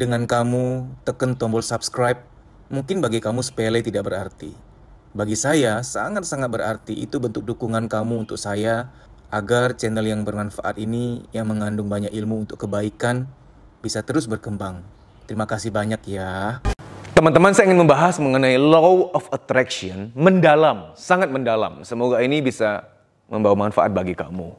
Dengan kamu tekan tombol subscribe, mungkin bagi kamu sepele tidak berarti. Bagi saya, sangat-sangat berarti. Itu bentuk dukungan kamu untuk saya, agar channel yang bermanfaat ini, yang mengandung banyak ilmu untuk kebaikan, bisa terus berkembang. Terima kasih banyak ya. Teman-teman, saya ingin membahas mengenai Law of Attraction, mendalam, sangat mendalam. Semoga ini bisa membawa manfaat bagi kamu.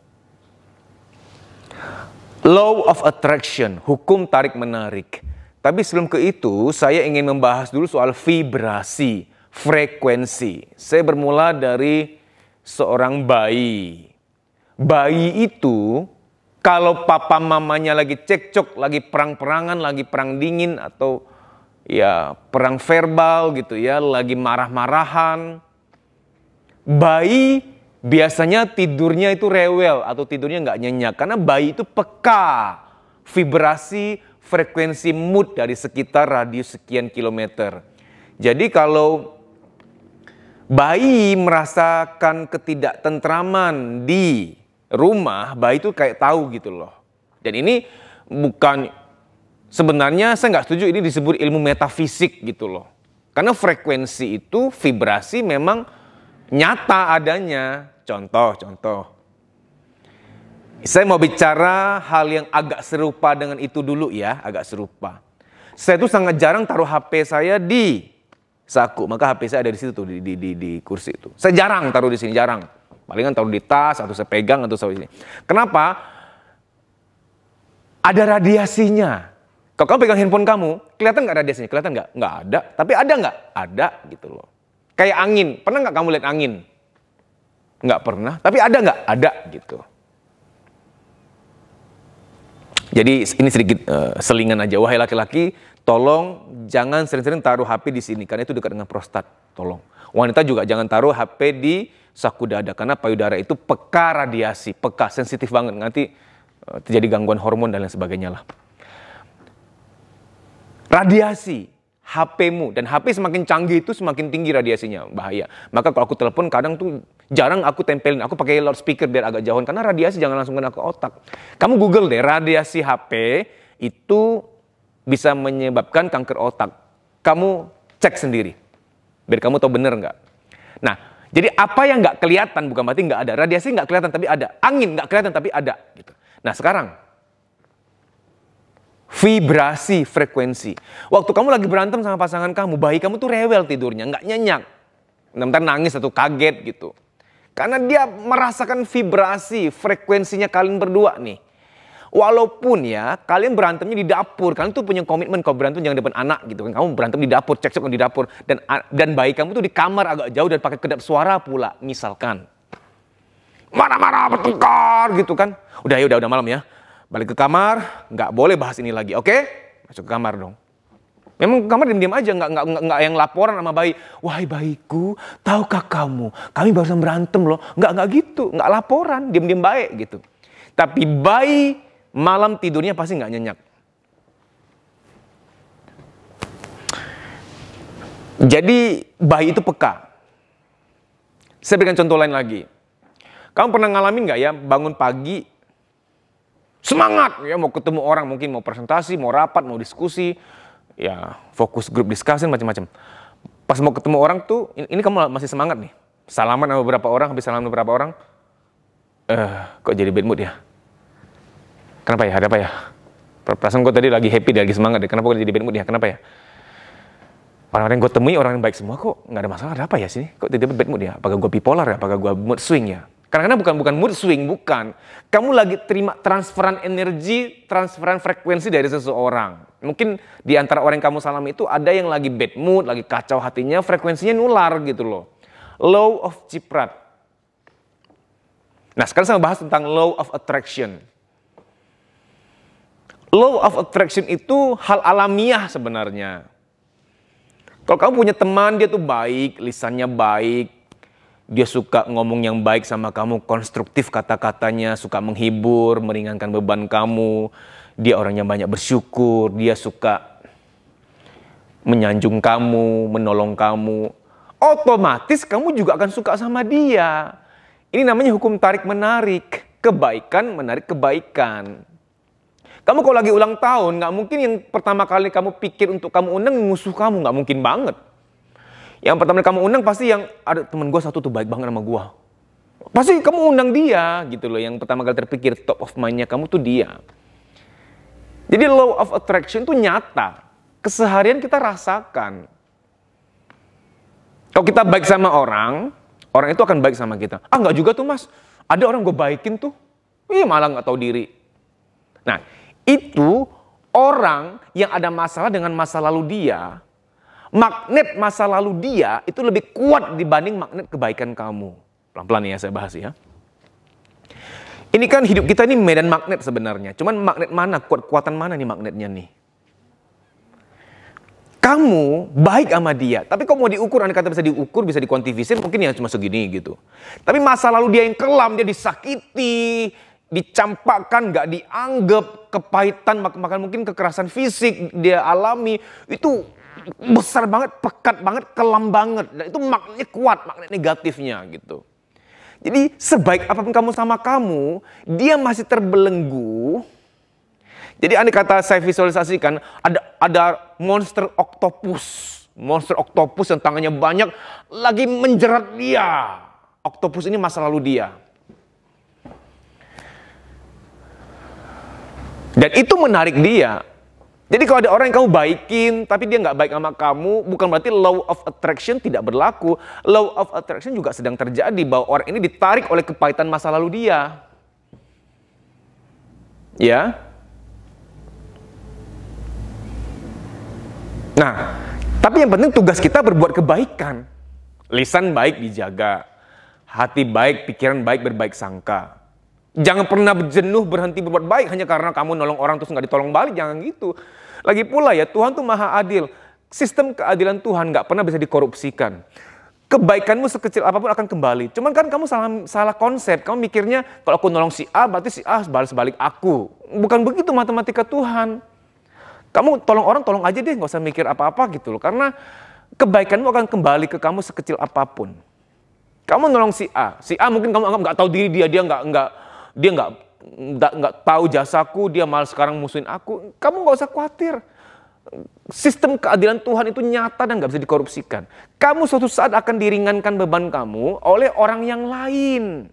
Law of Attraction, hukum tarik-menarik. Tapi sebelum ke itu, saya ingin membahas dulu soal vibrasi, frekuensi. Saya bermula dari seorang bayi. Bayi itu, kalau papa mamanya lagi cekcok, lagi perang-perangan, lagi perang dingin, atau ya perang verbal gitu ya, lagi marah-marahan, bayi biasanya tidurnya itu rewel atau tidurnya nggak nyenyak. Karena bayi itu peka vibrasi, frekuensi mood dari sekitar radius sekian kilometer. Jadi kalau bayi merasakan ketidaktentraman di rumah, bayi itu kayak tahu gitu loh. Dan ini bukan, sebenarnya saya nggak setuju ini disebut ilmu metafisik gitu loh. Karena frekuensi itu, vibrasi memang nyata adanya. Contoh. Saya mau bicara hal yang agak serupa dengan itu dulu ya, agak serupa. Saya tuh sangat jarang taruh HP saya di saku, maka HP saya ada di situ tuh, di kursi itu. Saya jarang taruh di sini, jarang. Palingan taruh di tas, atau saya pegang, atau saya di sini. Kenapa? Ada radiasinya. Kalau kamu pegang handphone kamu, kelihatan nggak radiasinya? Kelihatan nggak? Nggak ada. Tapi ada nggak? Ada gitu loh. Kayak angin. Pernah nggak kamu lihat angin? Nggak pernah. Tapi ada nggak? Ada gitu. Jadi ini sedikit selingan aja. Wahai laki-laki, tolong jangan sering-sering taruh HP di sini. Karena itu dekat dengan prostat. Tolong. Wanita juga jangan taruh HP di saku dada. Karena payudara itu peka radiasi. Peka, sensitif banget. Nanti terjadi gangguan hormon dan lain sebagainya lah. Radiasi HP-mu, dan HP semakin canggih itu semakin tinggi radiasinya, bahaya. Maka kalau aku telepon kadang tuh jarang aku tempelin, aku pakai loudspeaker biar agak jauhan karena radiasi jangan langsung kena ke otak. Kamu Google deh, radiasi HP itu bisa menyebabkan kanker otak. Kamu cek sendiri, biar kamu tahu bener nggak. Nah, jadi apa yang nggak kelihatan bukan berarti nggak ada. Radiasi nggak kelihatan tapi ada, angin nggak kelihatan tapi ada. Gitu. Nah sekarang, vibrasi, frekuensi. Waktu kamu lagi berantem sama pasangan kamu, bayi kamu tuh rewel tidurnya, nggak nyenyak. Bentar nangis atau kaget gitu. Karena dia merasakan vibrasi, frekuensinya kalian berdua nih. Walaupun ya, kalian berantemnya di dapur. Kalian tuh punya komitmen kalau berantem jangan depan anak gitu kan. Kamu berantem di dapur, cekcok di dapur. Dan bayi kamu tuh di kamar agak jauh dan pakai kedap suara pula. Misalkan. Marah-marah, bertengkar gitu kan. Udah malam ya. Balik ke kamar, nggak boleh bahas ini lagi, oke? Masuk ke kamar dong. Memang kamar diam-diam aja, nggak yang laporan sama bayi. Wahai bayiku, tahukah kamu, kami barusan berantem loh. Nggak gitu, nggak laporan, diam-diam baik gitu. Tapi bayi malam tidurnya pasti nggak nyenyak. Jadi bayi itu peka. Saya berikan contoh lain lagi. Kamu pernah ngalamin nggak ya, bangun pagi, semangat ya mau ketemu orang, mungkin mau presentasi, mau rapat, mau diskusi, ya fokus grup discussion macam-macam. Pas mau ketemu orang tuh, ini kamu masih semangat nih. Salaman sama beberapa orang, habis salaman beberapa orang, kok jadi bad mood ya? Kenapa ya? Ada apa ya? Perasaan gue tadi lagi happy, lagi semangat deh. Kenapa gue jadi bad mood ya? Kenapa ya? Orang-orang yang gue temui orang yang baik semua kok nggak ada masalah. Ada apa ya sini? Kok tiba-tiba bad mood ya? Apakah gue bipolar ya? Apakah gue mood swing ya? Karena bukan mood swing, bukan. Kamu lagi terima transferan energi, transferan frekuensi dari seseorang. Mungkin di antara orang yang kamu salam itu ada yang lagi bad mood, lagi kacau hatinya, frekuensinya nular gitu loh. Law of Chiprat. Nah sekarang saya bahas tentang Law of Attraction. Law of Attraction itu hal alamiah sebenarnya. Kalau kamu punya teman, dia tuh baik, lisannya baik, dia suka ngomong yang baik sama kamu, konstruktif kata-katanya, suka menghibur, meringankan beban kamu. Dia orangnya banyak bersyukur, dia suka menyanjung kamu, menolong kamu. Otomatis kamu juga akan suka sama dia. Ini namanya hukum tarik-menarik. Kebaikan menarik kebaikan. Kamu kalau lagi ulang tahun, nggak mungkin yang pertama kali kamu pikir untuk kamu undang musuh kamu, nggak mungkin banget. Yang pertama kali kamu undang pasti yang ada temen gue satu tuh baik banget sama gue. Pasti kamu undang dia gitu loh. Yang pertama kali terpikir top of mind-nya kamu tuh dia. Jadi law of attraction itu nyata. Keseharian kita rasakan. Kalau kita baik sama orang itu akan baik sama kita. Ah nggak juga tuh mas, ada orang gue baikin tuh, malah nggak tahu diri. Nah itu orang yang ada masalah dengan masa lalu dia, magnet masa lalu dia itu lebih kuat dibanding magnet kebaikan kamu. Pelan-pelan ya saya bahas ya. Ini kan hidup kita ini medan magnet sebenarnya. Cuman magnet mana, kekuatan mana nih magnetnya nih? Kamu baik sama dia, tapi kalau mau diukur, andai kata bisa diukur, bisa dikuantifikasi, mungkin ya cuma segini gitu. Tapi masa lalu dia yang kelam, dia disakiti, dicampakkan, gak dianggap, kepahitan, bahkan mungkin kekerasan fisik dia alami, itu besar banget, pekat banget, kelam banget. Dan itu magnetnya kuat, magnet negatifnya gitu. Jadi sebaik apapun kamu sama kamu, dia masih terbelenggu. Jadi andai kata saya visualisasikan, ada monster oktopus yang tangannya banyak, lagi menjerat dia. Oktopus ini masa lalu dia. Dan itu menarik dia. Jadi kalau ada orang yang kamu baikin, tapi dia nggak baik sama kamu, bukan berarti law of attraction tidak berlaku. Law of attraction juga sedang terjadi, bahwa orang ini ditarik oleh kepahitan masa lalu dia. Ya. Nah, tapi yang penting tugas kita berbuat kebaikan. Lisan baik dijaga, hati baik, pikiran baik, berbaik sangka. Jangan pernah jenuh berhenti berbuat baik hanya karena kamu nolong orang terus nggak ditolong balik, jangan gitu. Lagi pula ya, Tuhan tuh maha adil. Sistem keadilan Tuhan nggak pernah bisa dikorupsikan. Kebaikanmu sekecil apapun akan kembali. Cuman kan kamu salah konsep. Kamu mikirnya kalau aku nolong si A, berarti si A balas balik aku. Bukan begitu matematika Tuhan. Kamu tolong orang, tolong aja deh, nggak usah mikir apa-apa gitu loh. Karena kebaikanmu akan kembali ke kamu sekecil apapun. Kamu nolong si A mungkin kamu anggap nggak tahu diri dia nggak tahu jasaku, dia malah sekarang musuhin aku. Kamu nggak usah khawatir. Sistem keadilan Tuhan itu nyata dan nggak bisa dikorupsikan. Kamu suatu saat akan diringankan beban kamu oleh orang yang lain.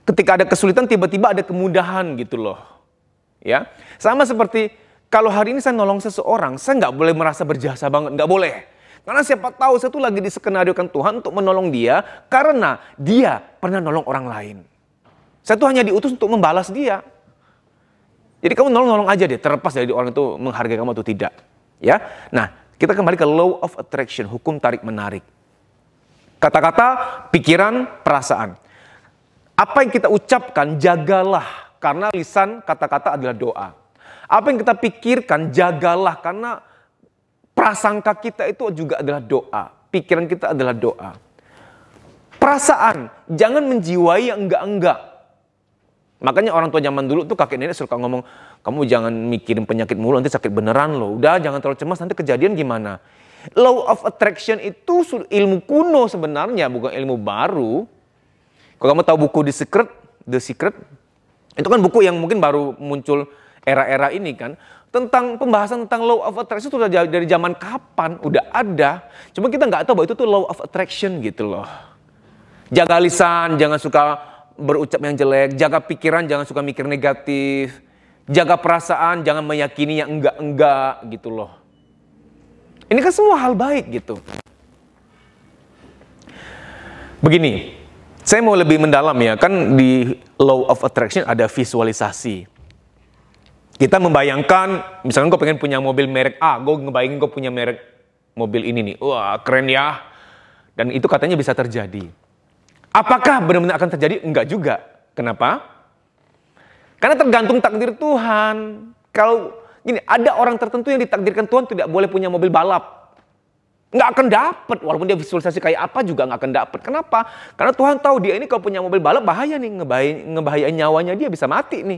Ketika ada kesulitan, tiba-tiba ada kemudahan gitu loh. Ya, sama seperti kalau hari ini saya nolong seseorang, saya nggak boleh merasa berjasa banget, nggak boleh. Karena siapa tahu saya tuh lagi diskenariokan Tuhan untuk menolong dia, karena dia pernah nolong orang lain. Saya tuh hanya diutus untuk membalas dia. Jadi kamu nolong aja deh, terlepas dari orang itu menghargai kamu atau tidak. Ya, nah kita kembali ke law of attraction, hukum tarik menarik. Kata-kata, pikiran, perasaan. Apa yang kita ucapkan, jagalah, karena lisan kata-kata adalah doa. Apa yang kita pikirkan, jagalah, karena prasangka kita itu juga adalah doa. Pikiran kita adalah doa. Perasaan, jangan menjiwai yang enggak-enggak. Makanya orang tua zaman dulu tuh kakek nenek suka ngomong, kamu jangan mikirin penyakit mulu, nanti sakit beneran loh. Udah jangan terlalu cemas, nanti kejadian gimana. Law of attraction itu ilmu kuno sebenarnya, bukan ilmu baru. Kalau kamu tahu buku The Secret, itu kan buku yang mungkin baru muncul era-era ini kan. Tentang pembahasan tentang law of attraction itu sudah dari zaman kapan, udah ada. Cuma kita nggak tahu bahwa itu tuh law of attraction gitu loh. Jaga lisan, jangan suka berucap yang jelek. Jaga pikiran, jangan suka mikir negatif. Jaga perasaan, jangan meyakini yang enggak-enggak gitu loh. Ini kan semua hal baik gitu. Begini, saya mau lebih mendalam ya, kan di law of attraction ada visualisasi. Kita membayangkan, misalnya gue pengen punya mobil merek A, gue ngebayangin gue punya merek mobil ini nih. Wah keren ya. Dan itu katanya bisa terjadi. Apakah benar-benar akan terjadi? Enggak juga. Kenapa? Karena tergantung takdir Tuhan. Kalau gini, ada orang tertentu yang ditakdirkan Tuhan tidak boleh punya mobil balap. Nggak akan dapat, walaupun dia visualisasi kayak apa juga nggak akan dapat. Kenapa? Karena Tuhan tahu dia ini kalau punya mobil balap bahaya nih, ngebahayain nyawanya dia, bisa mati nih.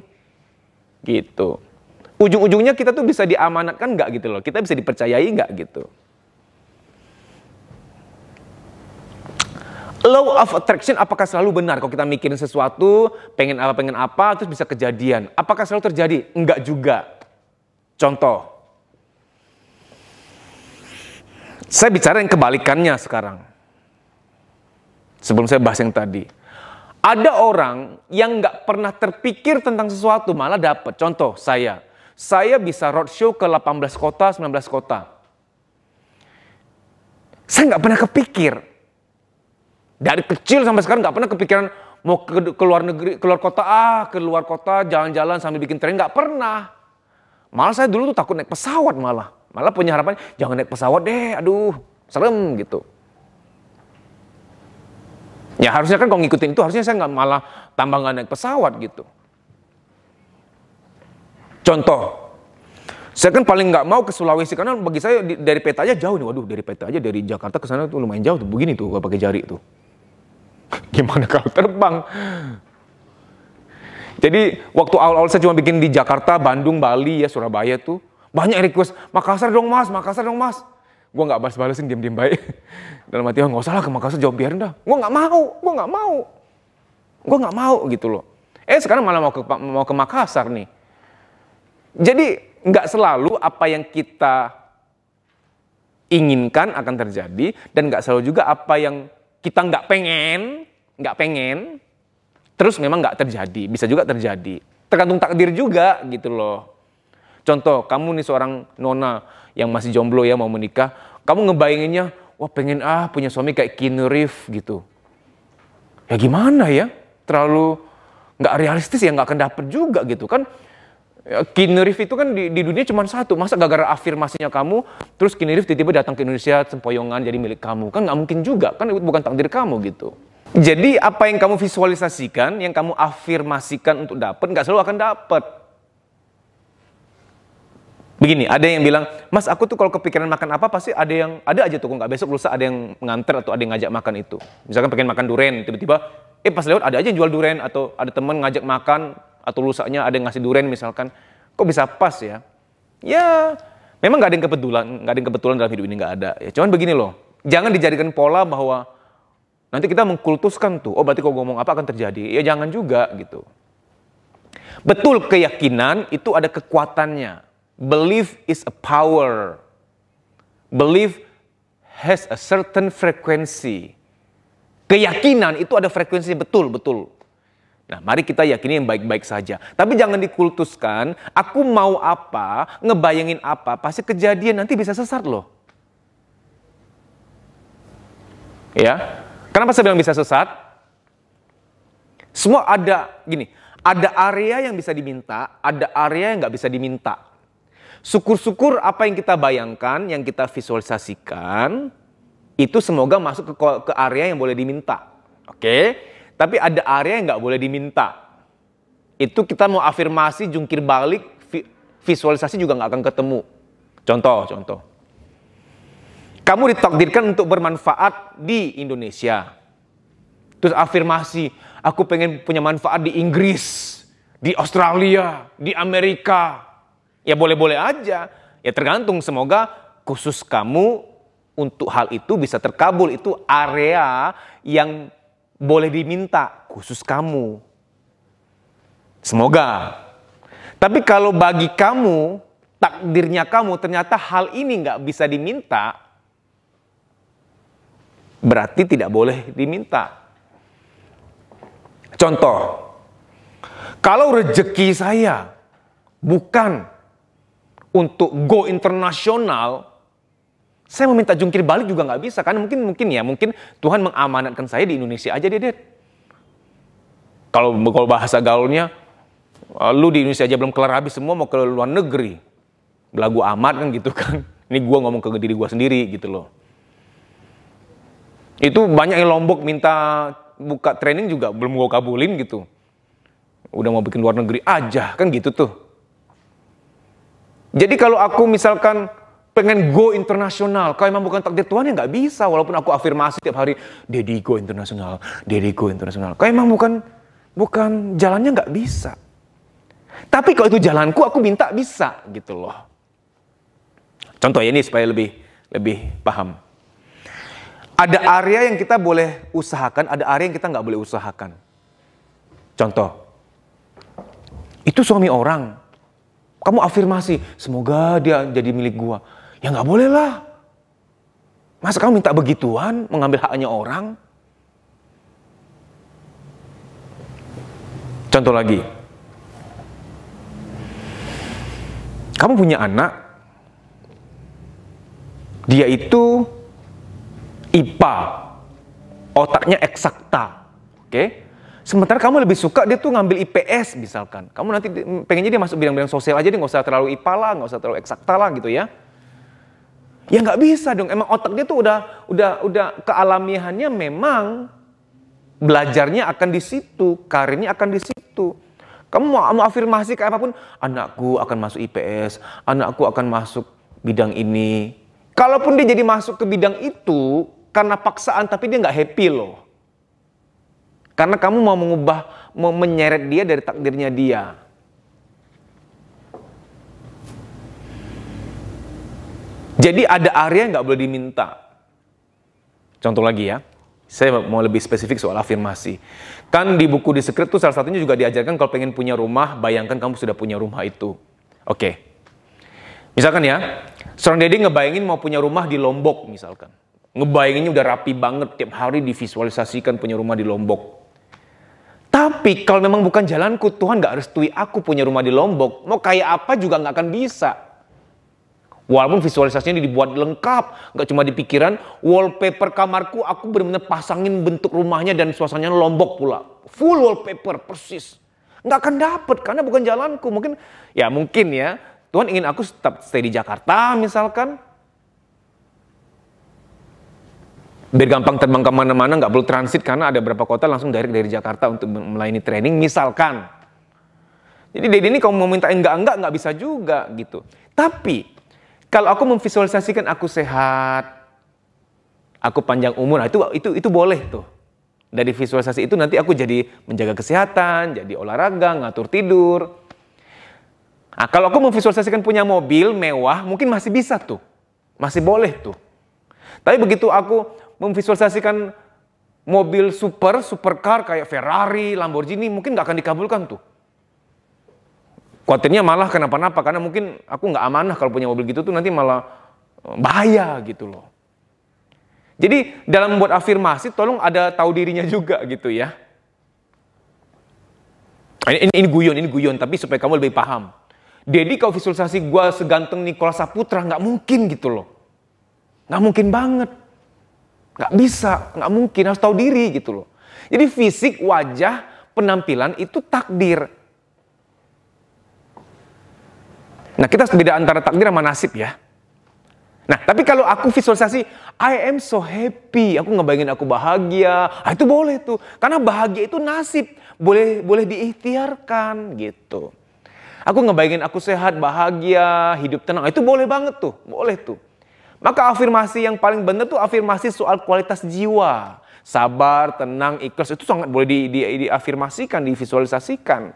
Gitu. Ujung-ujungnya kita tuh bisa diamanatkan nggak gitu loh, kita bisa dipercayai nggak gitu. Law of attraction apakah selalu benar? Kalau kita mikirin sesuatu, pengen apa, terus bisa kejadian. Apakah selalu terjadi? Enggak juga. Contoh. Saya bicara yang kebalikannya sekarang. Sebelum saya bahas yang tadi. Ada orang yang nggak pernah terpikir tentang sesuatu, malah dapat. Contoh, saya bisa roadshow ke 18 kota, 19 kota. Saya nggak pernah kepikir. Dari kecil sampai sekarang nggak pernah kepikiran mau ke luar negeri, keluar kota, ke luar kota, jalan-jalan sambil bikin tren, nggak pernah. Malah saya dulu tuh takut naik pesawat malah. Malah punya harapan, jangan naik pesawat deh, aduh, serem gitu. Ya harusnya kan kalau ngikutin itu, harusnya saya nggak malah tambah nggak naik pesawat gitu. Contoh, saya kan paling nggak mau ke Sulawesi, karena bagi saya dari peta aja jauh nih. Waduh, dari peta aja dari Jakarta ke sana tuh lumayan jauh tuh, begini tuh kalau pakai jari tuh. Gimana kalau terbang? Jadi waktu awal-awal saya cuma bikin di Jakarta, Bandung, Bali, ya Surabaya tuh. Banyak request, Makassar dong mas, Makassar dong mas. Gue gak balas-balasin, diam-diam baik. Dalam hati, gak usah lah ke Makassar, jawab biarin dah. Gue gak mau gitu loh. Sekarang malah mau ke Makassar nih. Jadi gak selalu apa yang kita inginkan akan terjadi, dan gak selalu juga apa yang kita nggak pengen, terus memang nggak terjadi. Bisa juga terjadi. Tergantung takdir juga gitu loh. Contoh, kamu nih seorang nona yang masih jomblo ya mau menikah, kamu ngebayanginnya, wah pengen punya suami kayak Keanu Reeves gitu. Ya gimana ya? Terlalu nggak realistis ya, nggak akan dapet juga gitu kan. Keanu Reeves itu kan di dunia cuma satu. Masa gara-gara afirmasinya kamu, terus Keanu Reeves tiba-tiba datang ke Indonesia sempoyongan jadi milik kamu? Kan nggak mungkin juga, kan itu bukan takdir kamu gitu. Jadi apa yang kamu visualisasikan, yang kamu afirmasikan untuk dapat, nggak selalu akan dapat. Begini, ada yang bilang, mas aku tuh kalau kepikiran makan apa pasti ada aja tuh, nggak besok lusa ada yang mengantar atau ada yang ngajak makan itu. Misalkan pengen makan durian, tiba-tiba pas lewat ada aja yang jual durian, atau ada teman ngajak makan, atau lusanya ada yang ngasih durian misalkan. Kok bisa pas ya? Ya, memang nggak ada yang kebetulan dalam hidup ini, nggak ada. Ya, cuman begini loh, jangan dijadikan pola bahwa nanti kita mengkultuskan tuh, oh berarti kalau ngomong apa akan terjadi. Ya jangan juga gitu. Betul, keyakinan itu ada kekuatannya. Belief is a power. Belief has a certain frequency. Keyakinan itu ada frekuensi, betul. Nah, mari kita yakini yang baik-baik saja. Tapi jangan dikultuskan, aku mau apa, ngebayangin apa, pasti kejadian, nanti bisa sesat loh. Ya, kenapa saya bilang bisa sesat? Semua ada, gini, ada area yang bisa diminta, ada area yang nggak bisa diminta. Syukur-syukur apa yang kita bayangkan, yang kita visualisasikan, itu semoga masuk ke area yang boleh diminta. Oke? Tapi ada area yang nggak boleh diminta. Itu kita mau afirmasi, jungkir balik, visualisasi juga nggak akan ketemu. Contoh. Kamu ditakdirkan untuk bermanfaat di Indonesia. Terus afirmasi, aku pengen punya manfaat di Inggris, di Australia, di Amerika. Ya boleh-boleh aja. Ya tergantung, semoga khusus kamu untuk hal itu bisa terkabul. Itu area yang boleh diminta, khusus kamu. Semoga. Tapi kalau bagi kamu, takdirnya kamu, ternyata hal ini nggak bisa diminta, berarti tidak boleh diminta. Contoh, kalau rezeki saya bukan untuk go internasional, saya meminta jungkir balik juga nggak bisa. Karena mungkin Tuhan mengamanatkan saya di Indonesia aja deh. Kalau bahasa gaulnya, lu di Indonesia aja belum kelar habis, semua mau ke luar negeri. Belagu amat kan gitu kan. Ini gue ngomong ke diri gue sendiri gitu loh. Itu banyak yang Lombok minta buka training juga belum gue kabulin gitu. Udah mau bikin luar negeri aja kan gitu tuh. Jadi kalau aku misalkan pengen go internasional, kalau emang bukan takdir Tuhan ya nggak bisa. Walaupun aku afirmasi tiap hari, Dedi go internasional, Dedi go internasional. Kalau emang bukan jalannya nggak bisa. Tapi kalau itu jalanku, aku minta bisa gitu loh. Contoh ya ini supaya lebih paham. Ada area yang kita boleh usahakan, ada area yang kita nggak boleh usahakan. Contoh, itu suami orang. Kamu afirmasi, semoga dia jadi milik gua. Ya nggak boleh lah. Masa kamu minta begituan, mengambil haknya orang? Contoh lagi. Kamu punya anak, dia itu IPA, otaknya eksakta, oke? Sementara kamu lebih suka dia tuh ngambil IPS misalkan. Kamu nanti pengennya dia masuk bidang-bidang sosial aja, dia nggak usah terlalu IPA lah, nggak usah terlalu eksakta lah gitu ya. Ya nggak bisa dong. Emang otak dia tuh udah kealamiahannya memang belajarnya akan di situ, karirnya akan di situ. Kamu mau afirmasi kayak apapun, anakku akan masuk IPS, anakku akan masuk bidang ini. Kalaupun dia jadi masuk ke bidang itu karena paksaan, tapi dia nggak happy loh. Karena kamu mau menyeret dia dari takdirnya dia. Jadi ada area yang nggak boleh diminta. Contoh lagi ya, saya mau lebih spesifik soal afirmasi. Kan di buku The Secret tuh salah satunya juga diajarkan kalau pengen punya rumah, bayangkan kamu sudah punya rumah itu. Oke. Misalkan ya, seorang Dedi ngebayangin mau punya rumah di Lombok misalkan. Ngebayanginnya udah rapi banget, tiap hari divisualisasikan punya rumah di Lombok. Tapi kalau memang bukan jalanku, Tuhan gak restui aku punya rumah di Lombok, mau kayak apa juga gak akan bisa. Walaupun visualisasinya dibuat lengkap, gak cuma di pikiran, wallpaper kamarku aku benar-benar pasangin bentuk rumahnya dan suasananya Lombok pula. Full wallpaper, persis. Gak akan dapet karena bukan jalanku. Mungkin ya, Tuhan ingin aku tetap stay di Jakarta misalkan. Biar gampang terbang kemana-mana, nggak perlu transit karena ada beberapa kota langsung direct dari Jakarta untuk melayani training misalkan. Jadi Dedi ini kalau mau minta enggak nggak bisa juga gitu. Tapi kalau aku memvisualisasikan aku sehat, aku panjang umur, nah itu boleh tuh. Dari visualisasi itu nanti aku jadi menjaga kesehatan, jadi olahraga, ngatur tidur. Nah, kalau aku memvisualisasikan punya mobil mewah, mungkin masih bisa tuh, masih boleh tuh. Tapi begitu aku memvisualisasikan mobil supercar kayak Ferrari, Lamborghini, mungkin nggak akan dikabulkan tuh. Khawatirnya malah kenapa-napa, karena mungkin aku nggak amanah kalau punya mobil gitu tuh nanti malah bahaya gitu loh. Jadi dalam membuat afirmasi tolong ada tahu dirinya juga gitu ya. Ini guyon, tapi supaya kamu lebih paham. Dedi kalau visualisasi gue seganteng Nicholas Saputra, nggak mungkin gitu loh. Nggak mungkin banget. Nggak bisa, nggak mungkin, harus tahu diri gitu loh. Jadi fisik, wajah, penampilan itu takdir. Nah, kita beda antara takdir sama nasib ya. Nah, tapi kalau aku visualisasi, I am so happy, aku ngebayangin aku bahagia, itu boleh tuh. Karena bahagia itu nasib, boleh diikhtiarkan gitu. Aku ngebayangin aku sehat, bahagia, hidup tenang, itu boleh banget tuh, boleh tuh. Maka afirmasi yang paling benar tuh afirmasi soal kualitas jiwa. Sabar, tenang, ikhlas itu sangat boleh diafirmasikan, divisualisasikan.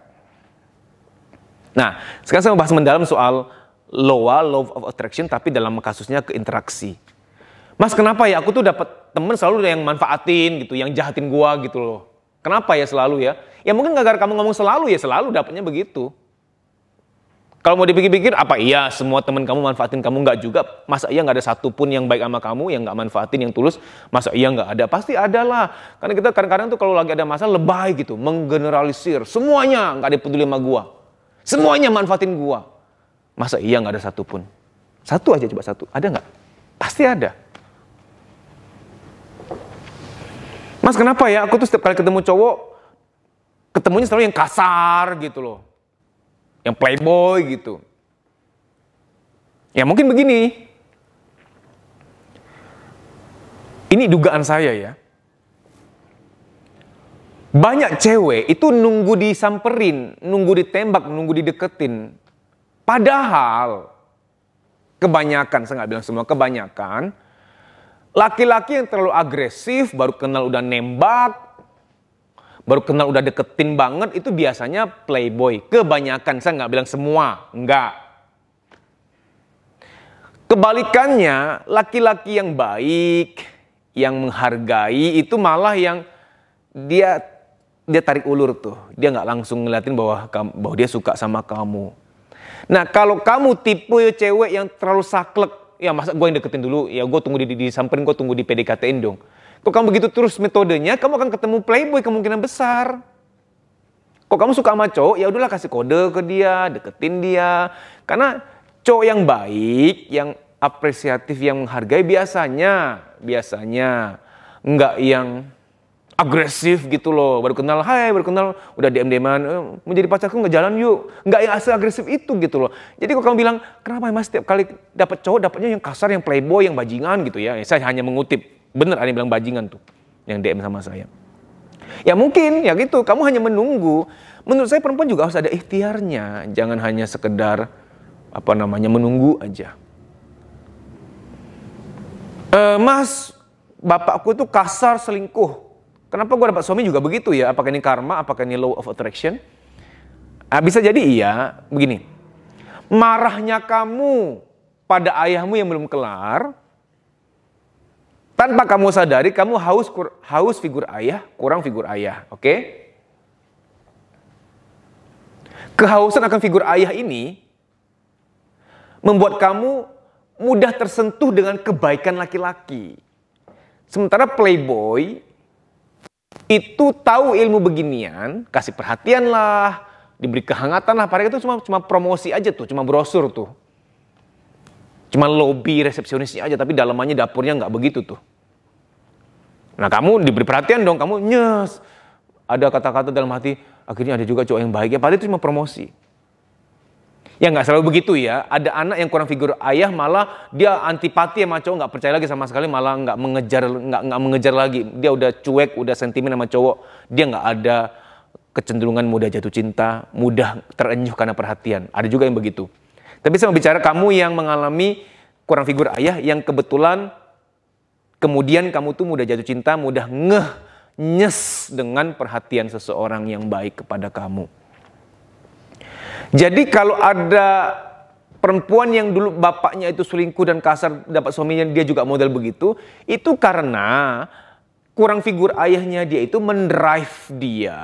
Nah, sekarang saya mau bahas mendalam soal law of attraction tapi dalam kasusnya ke interaksi. Mas, kenapa ya aku tuh dapat temen selalu yang manfaatin gitu, yang jahatin gua gitu loh. Kenapa ya selalu ya? Ya mungkin gara-gara kamu ngomong selalu ya selalu dapatnya begitu. Kalau mau dipikir-pikir, apa iya semua teman kamu manfaatin kamu? Enggak juga. Masa iya nggak ada satupun yang baik sama kamu, yang nggak manfaatin, yang tulus? Masa iya nggak ada? Pasti ada lah. Karena kita kadang-kadang tuh kalau lagi ada masalah lebay gitu, menggeneralisir. Semuanya nggak ada peduli sama gua. Semuanya manfaatin gua. Masa iya nggak ada satupun? Satu aja, coba satu. Ada nggak? Pasti ada. Mas, kenapa ya? Aku tuh setiap kali ketemu cowok, ketemunya selalu yang kasar gitu loh. Yang playboy gitu. Ya mungkin begini. Ini dugaan saya ya. Banyak cewek itu nunggu disamperin, nunggu ditembak, nunggu dideketin. Padahal kebanyakan, saya nggak bilang semua, kebanyakan laki-laki yang terlalu agresif, baru kenal udah nembak, baru kenal udah deketin banget, itu biasanya playboy. Kebanyakan, saya nggak bilang semua, enggak. Kebalikannya, laki-laki yang baik, yang menghargai itu malah yang dia tarik ulur tuh. Dia nggak langsung ngeliatin bahwa dia suka sama kamu. Nah kalau kamu tipe cewek yang terlalu saklek, ya masa gue yang deketin dulu, ya gue tunggu disamperin, gue tunggu di PDKT-in dong. Kok kamu begitu terus metodenya, kamu akan ketemu playboy kemungkinan besar. Kok kamu suka sama cowok, ya udahlah kasih kode ke dia, deketin dia. Karena cowok yang baik, yang apresiatif, yang menghargai biasanya nggak yang agresif gitu loh. Baru kenal, udah DM-an, menjadi pacarku nggak jalan yuk. Nggak yang asal agresif itu gitu loh. Jadi kok kamu bilang, kenapa mas setiap kali dapet cowok dapetnya yang kasar, yang playboy, yang bajingan gitu ya. Saya hanya mengutip, bener ada yang bilang bajingan tuh, yang DM sama saya. Ya mungkin, ya gitu, kamu hanya menunggu. Menurut saya perempuan juga harus ada ikhtiarnya. Jangan hanya sekedar, menunggu aja. Mas, bapakku tuh kasar, selingkuh. Kenapa gue dapat suami juga begitu ya? Apakah ini karma? Apakah ini law of attraction? Bisa jadi iya. Begini, marahnya kamu pada ayahmu yang belum kelar, tanpa kamu sadari kamu haus figur ayah, kurang figur ayah. Oke? Kehausan akan figur ayah ini membuat kamu mudah tersentuh dengan kebaikan laki-laki. Sementara playboy itu tahu ilmu beginian, kasih perhatian lah, diberi kehangatan lah. Padahal itu cuma promosi aja tuh, cuma brosur tuh. Cuma lobby resepsionisnya aja, tapi dalamannya dapurnya nggak begitu tuh. Nah kamu diberi perhatian dong, kamu nyes. Ada kata-kata dalam hati, akhirnya ada juga cowok yang baik. Ya padahal itu cuma promosi. Ya nggak selalu begitu ya. Ada anak yang kurang figur ayah malah dia antipati sama cowok, nggak percaya lagi sama sekali, malah nggak mengejar lagi. Dia udah cuek, udah sentimen sama cowok. Dia nggak ada kecenderungan mudah jatuh cinta, mudah terenyuh karena perhatian. Ada juga yang begitu. Tapi saya mau bicara kamu yang mengalami kurang figur ayah, yang kebetulan kemudian kamu tuh mudah jatuh cinta, mudah nyes dengan perhatian seseorang yang baik kepada kamu. Jadi kalau ada perempuan yang dulu bapaknya itu selingkuh dan kasar, dapat suaminya dia juga model begitu, itu karena kurang figur ayahnya dia itu mendrive dia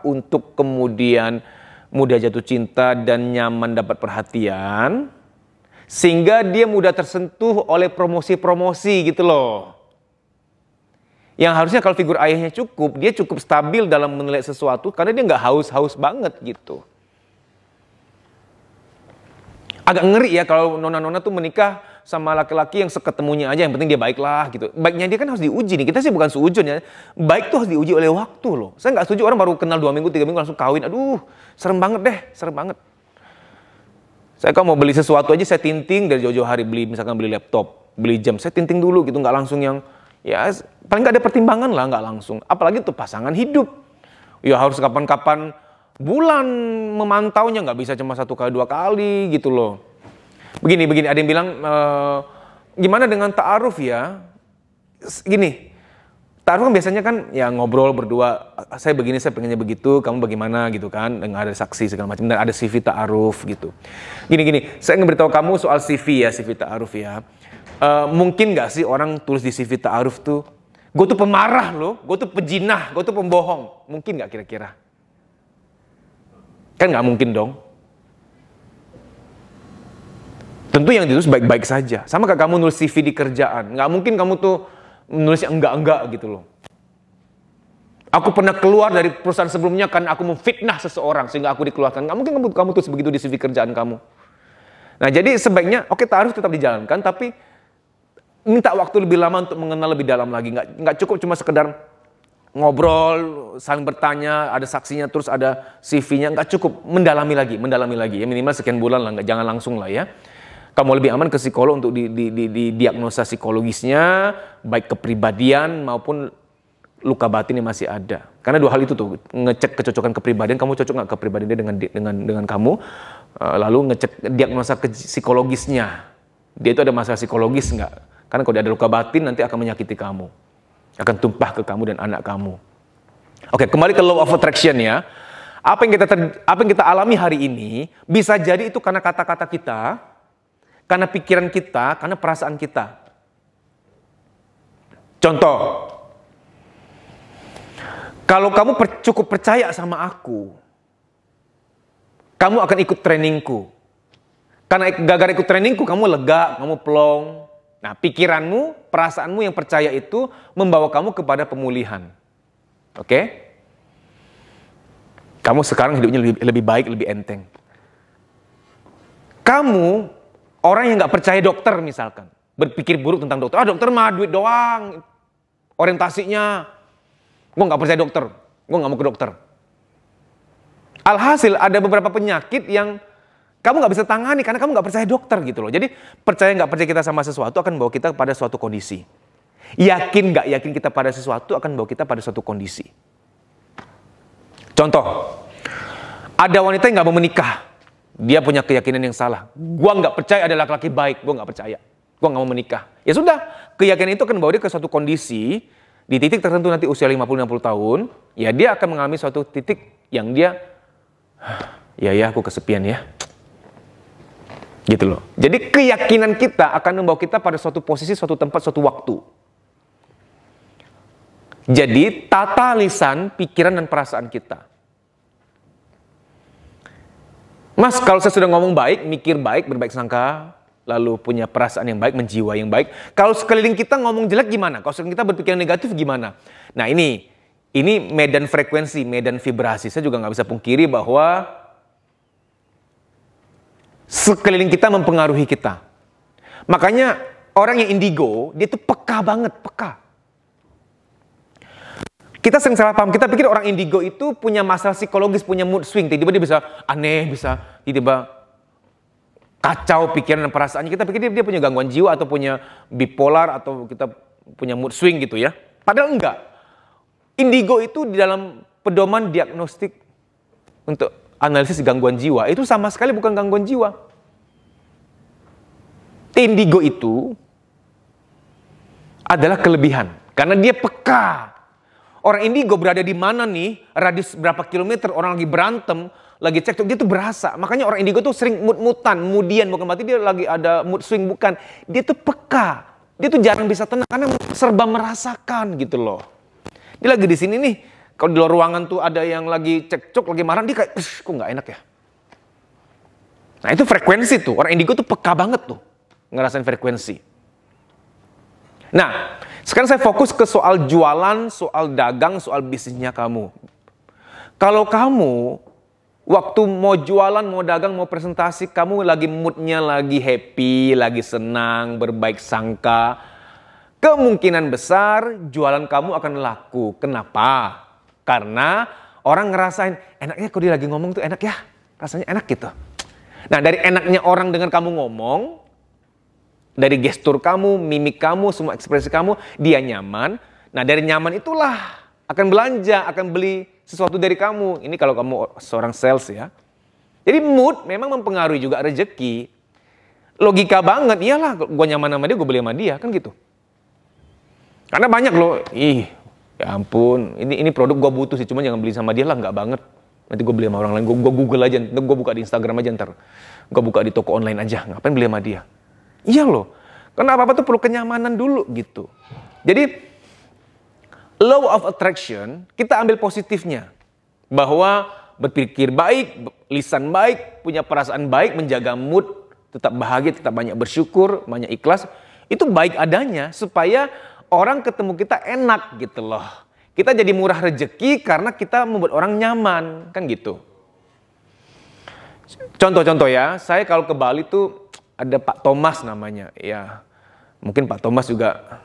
untuk kemudian mudah jatuh cinta dan nyaman dapat perhatian, sehingga dia mudah tersentuh oleh promosi-promosi gitu loh. Yang harusnya kalau figur ayahnya cukup, dia cukup stabil dalam menilai sesuatu karena dia nggak haus-haus banget gitu. Agak ngeri ya kalau nona-nona tuh menikah sama laki-laki yang seketemunya aja, yang penting dia baiklah gitu. Baiknya dia kan harus diuji nih, kita sih bukan seujun ya. Baik tuh harus diuji oleh waktu loh. Saya nggak setuju orang baru kenal 2 minggu, 3 minggu langsung kawin. Aduh, serem banget deh, serem banget. Saya kalau mau beli sesuatu aja saya tinting dari jauh-jauh hari, misalkan beli laptop, beli jam, saya tinting dulu gitu, nggak langsung yang, ya paling nggak ada pertimbangan lah, nggak langsung. Apalagi tuh pasangan hidup. Ya harus kapan-kapan bulan memantaunya, nggak bisa cuma 1 kali 2 kali gitu loh. Begini, ada yang bilang, gimana dengan ta'aruf ya? Gini, ta'aruf kan biasanya kan ya ngobrol berdua, saya begini, saya pengennya begitu, kamu bagaimana gitu kan, dengan ada saksi segala macam, dan ada CV ta'aruf gitu. Gini, saya ingin beritahu kamu soal CV ya, CV ta'aruf ya. Mungkin nggak sih orang tulis di CV ta'aruf tuh, gue tuh pemarah loh, gue tuh pejinah, gue tuh pembohong. Mungkin nggak kira-kira? Kan nggak mungkin dong. Tentu yang ditulis baik-baik saja. Sama kayak kamu nulis CV di kerjaan. Nggak mungkin kamu tuh nulisnya enggak-enggak gitu loh. Aku pernah keluar dari perusahaan sebelumnya karena aku memfitnah seseorang sehingga aku dikeluarkan. Nggak mungkin kamu tulis begitu di CV kerjaan kamu. Nah jadi sebaiknya, oke, ta'aruf tetap dijalankan, tapi minta waktu lebih lama untuk mengenal lebih dalam lagi. Nggak cukup cuma sekedar ngobrol, saling bertanya, ada saksinya, terus ada CV-nya, nggak cukup, mendalami lagi, ya minimal sekian bulan lah, jangan langsung lah ya. Kamu lebih aman ke psikolog untuk di diagnosa psikologisnya, baik kepribadian maupun luka batin yang masih ada. Karena 2 hal itu tuh, ngecek kecocokan kepribadian, kamu cocok nggak kepribadian dia dengan kamu, lalu ngecek diagnosa psikologisnya, dia itu ada masalah psikologis nggak? Karena kalau dia ada luka batin nanti akan menyakiti kamu. Akan tumpah ke kamu dan anak kamu. Oke, kembali ke law of attraction ya. Apa yang kita alami hari ini bisa jadi itu karena kata-kata kita, karena pikiran kita, karena perasaan kita. Contoh, kalau kamu cukup percaya sama aku, kamu akan ikut trainingku. Karena gara-gara ikut trainingku, kamu lega, kamu plong. Nah, pikiranmu, perasaanmu yang percaya itu membawa kamu kepada pemulihan. Oke? Kamu sekarang hidupnya lebih baik, lebih enteng. Kamu, orang yang gak percaya dokter misalkan, berpikir buruk tentang dokter. Dokter mah duit doang, orientasinya. Gue gak percaya dokter, gue gak mau ke dokter. Alhasil ada beberapa penyakit yang kamu gak bisa tangani karena kamu gak percaya dokter gitu loh. Jadi percaya gak percaya kita sama sesuatu akan bawa kita pada suatu kondisi. Yakin gak yakin kita pada sesuatu akan bawa kita pada suatu kondisi. Contoh, ada wanita yang gak mau menikah. Dia punya keyakinan yang salah. Gua gak percaya ada laki-laki baik, gua gak percaya. Gua gak mau menikah. Ya sudah, keyakinan itu akan bawa dia ke suatu kondisi. Di titik tertentu nanti usia 50-60 tahun, ya dia akan mengalami suatu titik yang dia, ya aku kesepian ya. Gitu loh. Jadi keyakinan kita akan membawa kita pada suatu posisi, suatu tempat, suatu waktu. Jadi tata lisan, pikiran dan perasaan kita. Mas, kalau saya sudah ngomong baik, mikir baik, berbaik sangka, lalu punya perasaan yang baik, menjiwa yang baik. Kalau sekeliling kita ngomong jelek gimana? Kalau sekeliling kita berpikir negatif gimana? Nah ini medan frekuensi, medan vibrasi. Saya juga nggak bisa pungkiri bahwa sekeliling kita mempengaruhi kita. Makanya orang yang indigo, dia tuh peka banget, peka. Kita sering salah paham, kita pikir orang indigo itu punya masalah psikologis, punya mood swing. Tiba-tiba dia bisa aneh, bisa tiba-tiba kacau pikiran dan perasaannya. Kita pikir dia punya gangguan jiwa atau punya bipolar atau kita punya mood swing gitu ya. Padahal enggak. Indigo itu di dalam pedoman diagnostik untuk analisis gangguan jiwa, itu sama sekali bukan gangguan jiwa. Indigo itu adalah kelebihan karena dia peka. Orang indigo berada di mana nih, radius berapa kilometer, orang lagi berantem, lagi cekcok, dia tuh berasa. Makanya orang indigo tuh sering mut-mutan, kemudian bukan berarti dia lagi ada mood swing, bukan. Dia tuh peka, dia tuh jarang bisa tenang karena serba merasakan gitu loh. Dia lagi di sini nih, kalau di luar ruangan tuh ada yang lagi cekcok, lagi marah, dia kayak, kok nggak enak ya. Nah itu frekuensi tuh, orang indigo tuh peka banget tuh, ngerasain frekuensi. Nah, sekarang saya fokus ke soal jualan, soal dagang, soal bisnisnya kamu. Kalau kamu waktu mau jualan, mau dagang, mau presentasi, kamu lagi moodnya lagi happy, lagi senang, berbaik sangka, kemungkinan besar jualan kamu akan laku. Kenapa? Karena orang ngerasain, enaknya kalau dia lagi ngomong tuh enak ya, rasanya enak gitu. Nah dari enaknya orang dengan kamu ngomong, dari gestur kamu, mimik kamu, semua ekspresi kamu, dia nyaman. Nah dari nyaman itulah akan belanja, akan beli sesuatu dari kamu. Ini kalau kamu seorang sales ya. Jadi mood memang mempengaruhi juga rezeki. Logika banget, iyalah gue nyaman sama dia, gue beli sama dia, kan gitu. Karena banyak loh, ya ampun, ini produk gue butuh sih, cuma jangan beli sama dia lah, nggak banget. Nanti gue beli sama orang lain, gue Google aja, gue buka di Instagram aja ntar. Gue buka di toko online aja, ngapain beli sama dia. Iya loh, karena apa-apa tuh perlu kenyamanan dulu gitu. Jadi law of attraction kita ambil positifnya. Bahwa berpikir baik, lisan baik, punya perasaan baik, menjaga mood, tetap bahagia, tetap banyak bersyukur, banyak ikhlas. Itu baik adanya supaya orang ketemu kita enak gitu loh. Kita jadi murah rezeki karena kita membuat orang nyaman, kan gitu. Contoh-contoh ya, saya kalau ke Bali tuh ada Pak Thomas namanya, ya mungkin Pak Thomas juga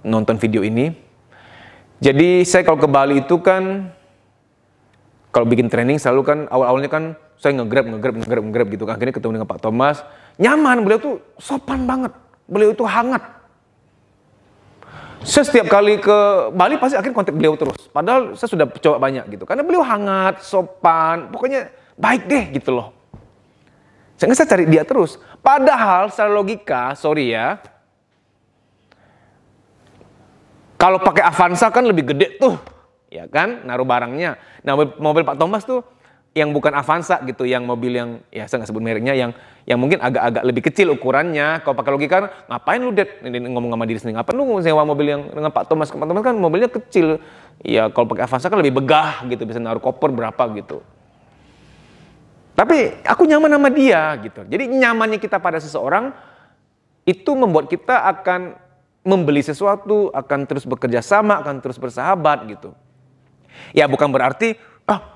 nonton video ini. Jadi saya kalau ke Bali itu kan, kalau bikin training selalu kan awal-awalnya kan saya nge-grab gitu. Akhirnya ketemu dengan Pak Thomas, nyaman, beliau tuh sopan banget, beliau itu hangat. Saya setiap kali ke Bali pasti akhirnya kontak beliau terus. Padahal saya sudah coba banyak gitu, karena beliau hangat, sopan, pokoknya baik deh gitu loh. Sehingga saya cari dia terus. Padahal secara logika, sorry ya, kalau pakai Avanza kan lebih gede tuh, ya kan, naruh barangnya. Nah mobil Pak Thomas tuh yang bukan Avanza gitu, yang mobil yang ya saya nggak sebut mereknya, yang mungkin agak-agak lebih kecil ukurannya. Kalau pakai logika, ngapain lu ini ngomong sama diri sendiri, ngapain lu sewa mobil yang dengan Pak Thomas kan mobilnya kecil. Ya kalau pakai Avanza kan lebih begah gitu, bisa naruh koper berapa gitu. Tapi aku nyaman sama dia gitu. Jadi nyamannya kita pada seseorang itu membuat kita akan membeli sesuatu, akan terus bekerja sama, akan terus bersahabat gitu. Ya bukan berarti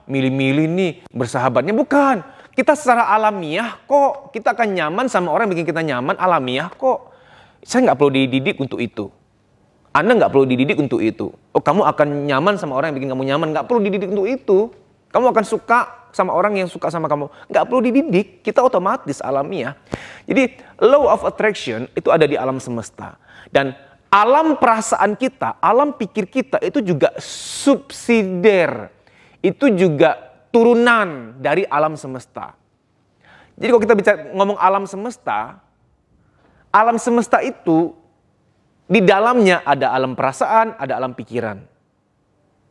milih-milih nih bersahabatnya, bukan. Kita secara alamiah kok, kita akan nyaman sama orang yang bikin kita nyaman, alamiah kok. Saya nggak perlu dididik untuk itu. Anda nggak perlu dididik untuk itu. Oh, kamu akan nyaman sama orang yang bikin kamu nyaman, nggak perlu dididik untuk itu. Kamu akan suka sama orang yang suka sama kamu, nggak perlu dididik, kita otomatis alamiah. Jadi law of attraction itu ada di alam semesta. Dan alam perasaan kita, alam pikir kita itu juga subsidiar. Itu juga turunan dari alam semesta. Jadi kalau kita bicara ngomong alam semesta itu di dalamnya ada alam perasaan, ada alam pikiran.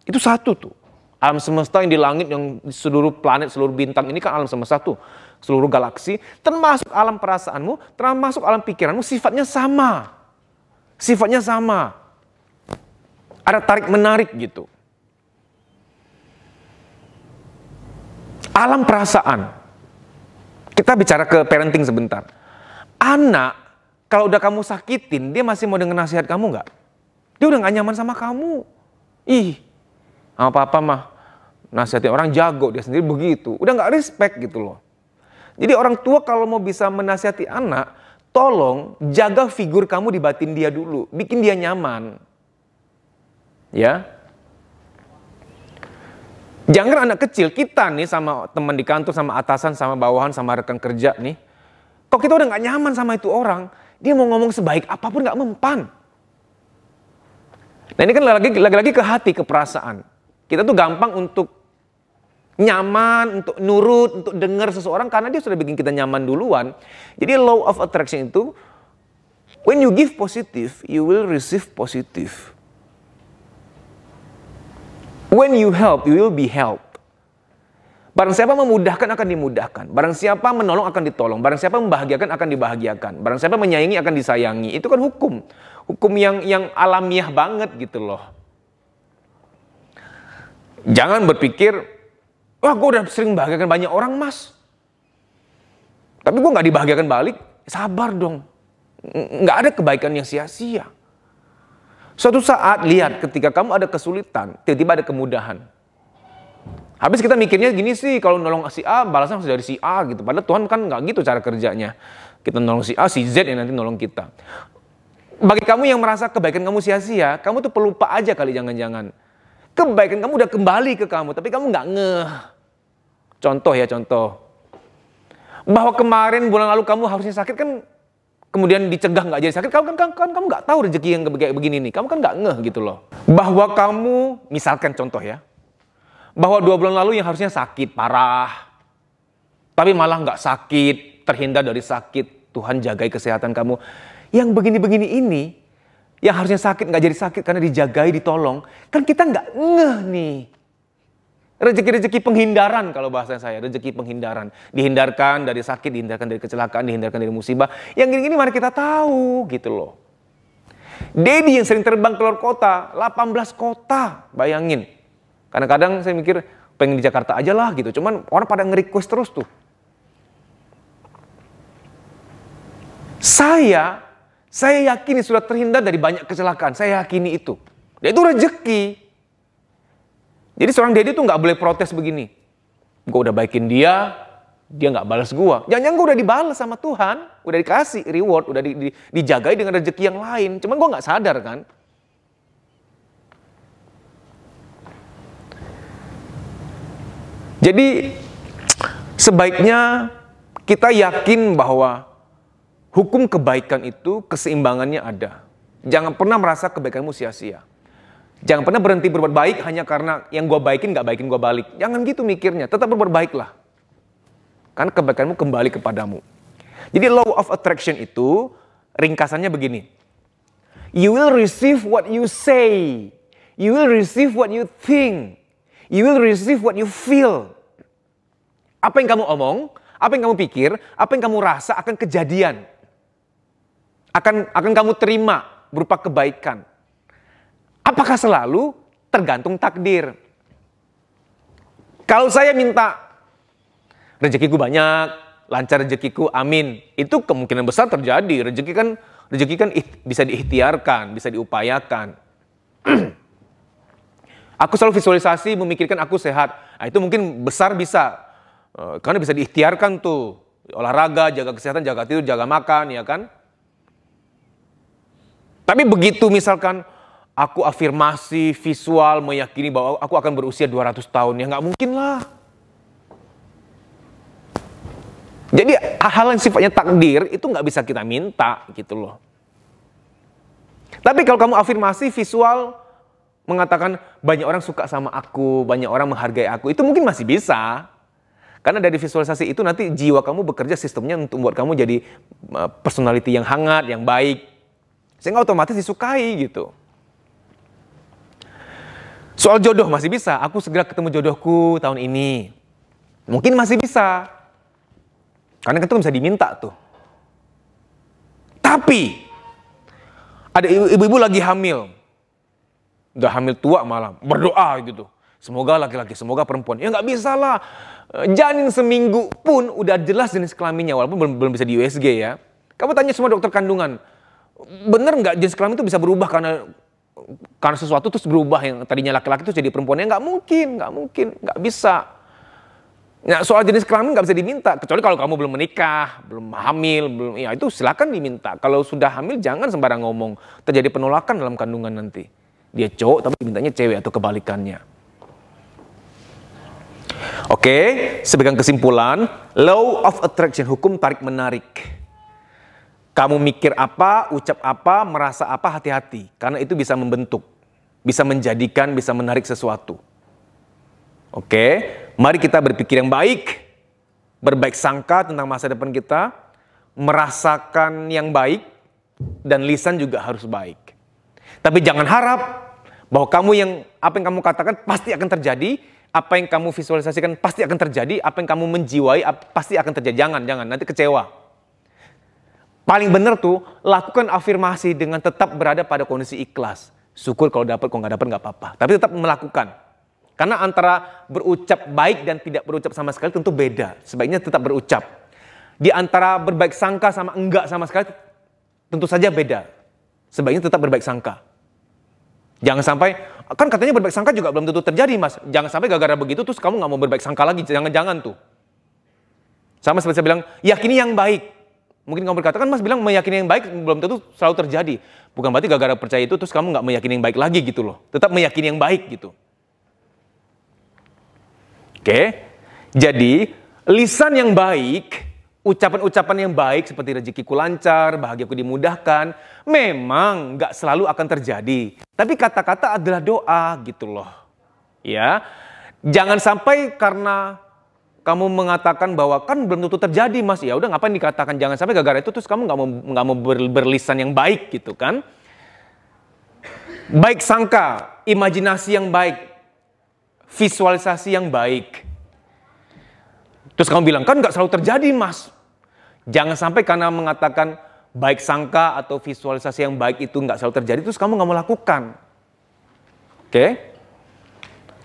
Itu satu tuh. Alam semesta yang di langit, yang di seluruh planet, seluruh bintang ini kan alam semesta tuh. Seluruh galaksi, termasuk alam perasaanmu, termasuk alam pikiranmu, sifatnya sama. Sifatnya sama. Ada tarik menarik gitu. Alam perasaan. Kita bicara ke parenting sebentar. Anak, kalau udah kamu sakitin, dia masih mau denger nasihat kamu nggak? Dia udah nggak nyaman sama kamu. Sama papa mah nasihatin orang jago, dia sendiri begitu. Udah nggak respect gitu loh. Jadi orang tua kalau mau bisa menasihati anak, tolong jaga figur kamu di batin dia dulu. Bikin dia nyaman. Ya. Jangan anak kecil, kita nih sama teman di kantor, sama atasan, sama bawahan, sama rekan kerja nih. Kok kita udah gak nyaman sama itu orang, dia mau ngomong sebaik apapun gak mempan. Nah ini kan lagi-lagi ke hati, ke perasaan. Kita tuh gampang untuk nyaman, untuk nurut, untuk dengar seseorang karena dia sudah bikin kita nyaman duluan. Jadi law of attraction itu, when you give positive, you will receive positive. When you help, you will be helped. Barang siapa memudahkan akan dimudahkan. Barang siapa menolong akan ditolong. Barang siapa membahagiakan akan dibahagiakan. Barang siapa menyayangi akan disayangi. Itu kan hukum. Hukum yang alamiah banget gitu loh. Jangan berpikir, wah gue udah sering membahagiakan banyak orang mas. Tapi gue gak dibahagiakan balik. Sabar dong. Gak ada kebaikan yang sia-sia. Suatu saat lihat ketika kamu ada kesulitan, tiba-tiba ada kemudahan. Habis kita mikirnya gini sih, kalau nolong si A, balasan harus dari si A gitu. Padahal Tuhan kan nggak gitu cara kerjanya. Kita nolong si A, si Z yang nanti nolong kita. Bagi kamu yang merasa kebaikan kamu sia-sia, kamu tuh pelupa aja kali jangan-jangan. Kebaikan kamu udah kembali ke kamu, tapi kamu nggak ngeh. Contoh. Bahwa kemarin bulan lalu kamu harusnya sakit kan, kemudian dicegah nggak jadi sakit, kamu nggak tahu rezeki yang kayak begini nih, kamu kan nggak ngeh gitu loh. Bahwa kamu, misalkan contoh ya, bahwa 2 bulan lalu yang harusnya sakit parah, tapi malah nggak sakit, terhindar dari sakit, Tuhan jagai kesehatan kamu. Yang begini-begini ini, yang harusnya sakit nggak jadi sakit karena dijagai, ditolong, kan kita nggak ngeh nih. Rezeki-rezeki penghindaran kalau bahasa saya, rezeki penghindaran. Dihindarkan dari sakit, dihindarkan dari kecelakaan, dihindarkan dari musibah. Yang gini-gini mari kita tahu gitu loh. Dedi yang sering terbang keluar kota, 18 kota, bayangin. Kadang-kadang saya mikir pengen di Jakarta aja lah gitu, cuman orang pada nge-request terus tuh. Saya yakini sudah terhindar dari banyak kecelakaan, saya yakini itu. Dan itu rezeki. Jadi seorang Dedi tuh nggak boleh protes begini. Gue udah baikin dia nggak balas gue. Jangan-jangan gue udah dibalas sama Tuhan, udah dikasih reward, udah dijagai dengan rezeki yang lain. Cuman gue nggak sadar kan. Jadi sebaiknya kita yakin bahwa hukum kebaikan itu keseimbangannya ada. Jangan pernah merasa kebaikanmu sia-sia. Jangan pernah berhenti berbuat baik hanya karena yang gue baikin gak baikin gue balik. Jangan gitu mikirnya, tetap berbuat baiklah. Karena kebaikanmu kembali kepadamu. Jadi law of attraction itu ringkasannya begini. You will receive what you say. You will receive what you think. You will receive what you feel. Apa yang kamu omong, apa yang kamu pikir, apa yang kamu rasa akan kejadian. Akan kamu terima berupa kebaikan. Apakah selalu? Tergantung takdir. Kalau saya minta rezekiku banyak, lancar rezekiku, amin. Itu kemungkinan besar terjadi. Rezeki kan bisa diikhtiarkan, bisa diupayakan. Aku selalu visualisasi memikirkan aku sehat. Nah, itu mungkin besar bisa. Karena bisa diikhtiarkan tuh. Olahraga, jaga kesehatan, jaga tidur, jaga makan, ya kan? Tapi begitu misalkan aku afirmasi visual meyakini bahwa aku akan berusia 200 tahun, ya nggak mungkin lah. Jadi hal yang sifatnya takdir itu nggak bisa kita minta gitu loh. Tapi kalau kamu afirmasi visual mengatakan banyak orang suka sama aku, banyak orang menghargai aku, itu mungkin masih bisa. Karena dari visualisasi itu nanti jiwa kamu bekerja sistemnya untuk membuat kamu jadi personality yang hangat, yang baik. Sehingga otomatis disukai gitu. Soal jodoh masih bisa. Aku segera ketemu jodohku tahun ini. Mungkin masih bisa. Karena itu bisa diminta tuh. Tapi ada ibu-ibu lagi hamil. Udah hamil tua malah. Berdoa gitu. Semoga laki-laki, semoga perempuan. Ya nggak bisa lah. Janin seminggu pun udah jelas jenis kelaminnya. Walaupun belum bisa di USG ya. Kamu tanya semua dokter kandungan. Bener nggak jenis kelamin itu bisa berubah karena sesuatu terus berubah, yang tadinya laki-laki terus jadi perempuan? Ya nggak mungkin, nggak bisa. Nah, soal jenis kelamin nggak bisa diminta, kecuali kalau kamu belum menikah, belum hamil, ya itu silakan diminta. Kalau sudah hamil jangan sembarang ngomong, terjadi penolakan dalam kandungan nanti. Dia cowok tapi dimintanya cewek atau kebalikannya. Oke, sebagai kesimpulan, law of attraction, hukum tarik menarik. Kamu mikir apa, ucap apa, merasa apa, hati-hati. Karena itu bisa membentuk, bisa menjadikan, bisa menarik sesuatu. Oke, mari kita berpikir yang baik, berbaik sangka tentang masa depan kita, merasakan yang baik, dan lisan juga harus baik. Tapi jangan harap bahwa apa yang kamu katakan pasti akan terjadi, apa yang kamu visualisasikan pasti akan terjadi, apa yang kamu menjiwai pasti akan terjadi. Jangan, nanti kecewa. Paling benar tuh, lakukan afirmasi dengan tetap berada pada kondisi ikhlas. Syukur kalau dapat, kalau nggak dapat nggak apa-apa. Tapi tetap melakukan. Karena antara berucap baik dan tidak berucap sama sekali tentu beda. Sebaiknya tetap berucap. Di antara berbaik sangka sama enggak sama sekali tentu saja beda. Sebaiknya tetap berbaik sangka. Jangan sampai, kan katanya berbaik sangka juga belum tentu terjadi mas. Jangan sampai gara-gara begitu terus kamu nggak mau berbaik sangka lagi. Jangan tuh. Sama seperti saya bilang, yakini yang baik. Mungkin kamu berkata, kan mas bilang meyakini yang baik belum tentu selalu terjadi. Bukan berarti gara-gara percaya itu terus kamu nggak meyakini yang baik lagi gitu loh. Tetap meyakini yang baik gitu. Oke, jadi lisan yang baik, ucapan-ucapan yang baik seperti rezekiku lancar, bahagiaku dimudahkan, memang nggak selalu akan terjadi. Tapi kata-kata adalah doa gitu loh. Ya, jangan sampai karena kamu mengatakan bahwa kan belum tentu terjadi mas, ya udah ngapain dikatakan, jangan sampai gara-gara itu terus kamu nggak mau berlisan yang baik gitu kan. Baik sangka, imajinasi yang baik, visualisasi yang baik. Terus kamu bilang kan nggak selalu terjadi mas. Jangan sampai karena mengatakan baik sangka atau visualisasi yang baik itu nggak selalu terjadi terus kamu nggak mau lakukan. Oke?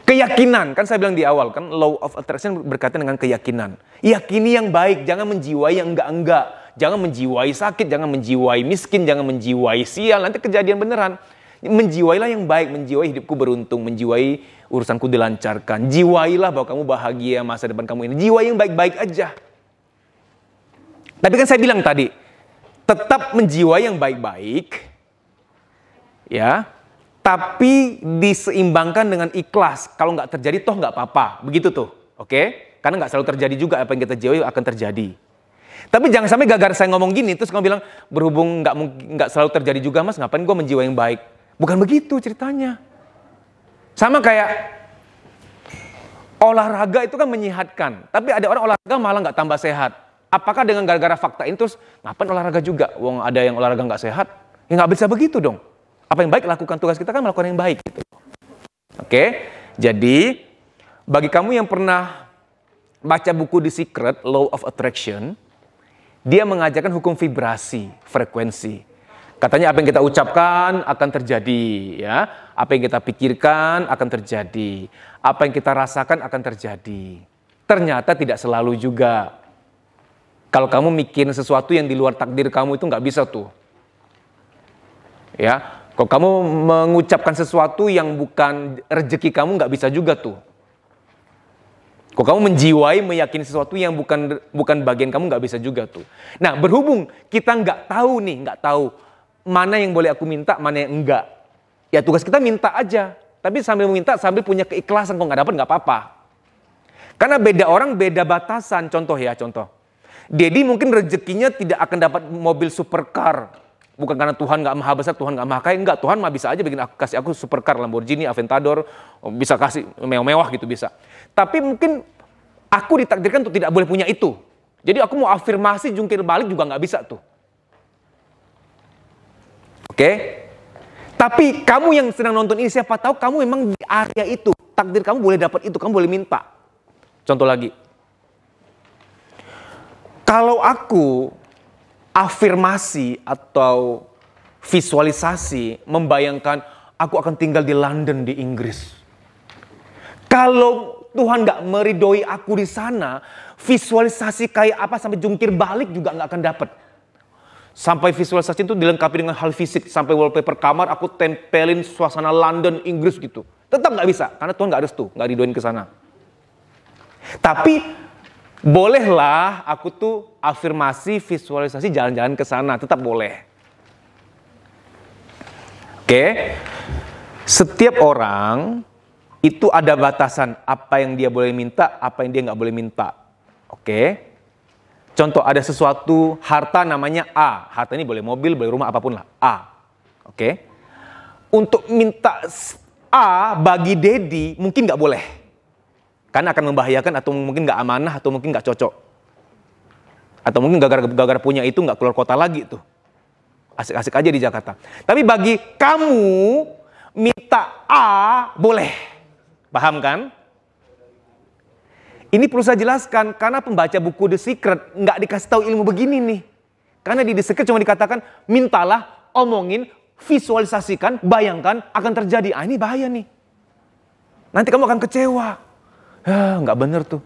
Keyakinan, kan saya bilang di awal, kan law of attraction berkaitan dengan keyakinan. Yakini yang baik, jangan menjiwai yang enggak-enggak. Jangan menjiwai sakit, jangan menjiwai miskin, jangan menjiwai sial, nanti kejadian beneran. Menjiwailah yang baik, menjiwai hidupku beruntung, menjiwai urusanku dilancarkan. Jiwailah bahwa kamu bahagia masa depan kamu ini. Jiwai yang baik-baik aja. Tapi kan saya bilang tadi, tetap menjiwai yang baik-baik, ya. Tapi diseimbangkan dengan ikhlas. Kalau nggak terjadi, toh nggak apa-apa. Begitu tuh, oke? Karena nggak selalu terjadi juga apa yang kita jiwai akan terjadi. Tapi jangan sampai gara-gara saya ngomong gini, terus kamu bilang berhubung nggak selalu terjadi juga mas, ngapain gue menjiwai yang baik? Bukan begitu ceritanya. Sama kayak olahraga itu kan menyehatkan. Tapi ada orang olahraga malah nggak tambah sehat. Apakah dengan gara-gara fakta ini terus ngapain olahraga juga? Wong ada yang olahraga nggak sehat? Ya nggak bisa begitu dong. Apa yang baik lakukan, tugas kita kan melakukan yang baik gitu. Oke, jadi bagi kamu yang pernah baca buku The Secret, Law of Attraction, dia mengajarkan hukum vibrasi, frekuensi. Katanya apa yang kita ucapkan akan terjadi, ya. Apa yang kita pikirkan akan terjadi. Apa yang kita rasakan akan terjadi. Ternyata tidak selalu juga. Kalau kamu mikirin sesuatu yang di luar takdir kamu itu nggak bisa tuh. Ya, kalau kamu mengucapkan sesuatu yang bukan rezeki kamu nggak bisa juga tuh. Kalau kamu menjiwai meyakini sesuatu yang bukan bagian kamu nggak bisa juga tuh. Nah, berhubung kita nggak tahu mana yang boleh aku minta, mana yang enggak. Ya tugas kita minta aja. Tapi sambil minta, sambil punya keikhlasan. Kalau nggak dapat nggak apa-apa. Karena beda orang, beda batasan. Contoh. Dedi mungkin rezekinya tidak akan dapat mobil supercar. Bukan karena Tuhan nggak maha besar, Tuhan nggak maha kaya. Enggak, Tuhan mah bisa aja kasih aku supercar, Lamborghini, Aventador. Bisa kasih mewah-mewah gitu bisa. Tapi mungkin aku ditakdirkan untuk tidak boleh punya itu. Jadi aku mau afirmasi jungkir balik juga nggak bisa tuh. Oke? Tapi kamu yang sedang nonton ini, siapa tahu kamu memang di area itu. Takdir kamu boleh dapat itu, kamu boleh minta. Contoh lagi. Kalau aku afirmasi atau visualisasi membayangkan aku akan tinggal di London di Inggris. Kalau Tuhan gak meridoi aku di sana, visualisasi kayak apa sampai jungkir balik juga gak akan dapat. Sampai visualisasi itu dilengkapi dengan hal fisik. Sampai wallpaper kamar aku tempelin suasana London, Inggris gitu. Tetap gak bisa. Karena Tuhan gak restu. Gak ridoin ke sana. Tapi bolehlah aku tuh afirmasi, visualisasi jalan-jalan ke sana. Tetap boleh. Oke. Setiap orang itu ada batasan. Apa yang dia boleh minta, apa yang dia gak boleh minta. Oke. Contoh ada sesuatu harta namanya A. Harta ini boleh mobil, boleh rumah, apapun lah. A. Oke. Untuk minta A bagi Dedi mungkin nggak boleh. Karena akan membahayakan atau mungkin nggak amanah atau mungkin nggak cocok. Atau mungkin gara-gara punya itu nggak keluar kota lagi tuh. Asik-asik aja di Jakarta. Tapi bagi kamu minta A boleh. Paham kan? Ini perlu saya jelaskan karena pembaca buku The Secret nggak dikasih tahu ilmu begini nih. Karena di The Secret cuma dikatakan mintalah, omongin, visualisasikan, bayangkan akan terjadi. Ah, ini bahaya nih. Nanti kamu akan kecewa. Nggak bener tuh.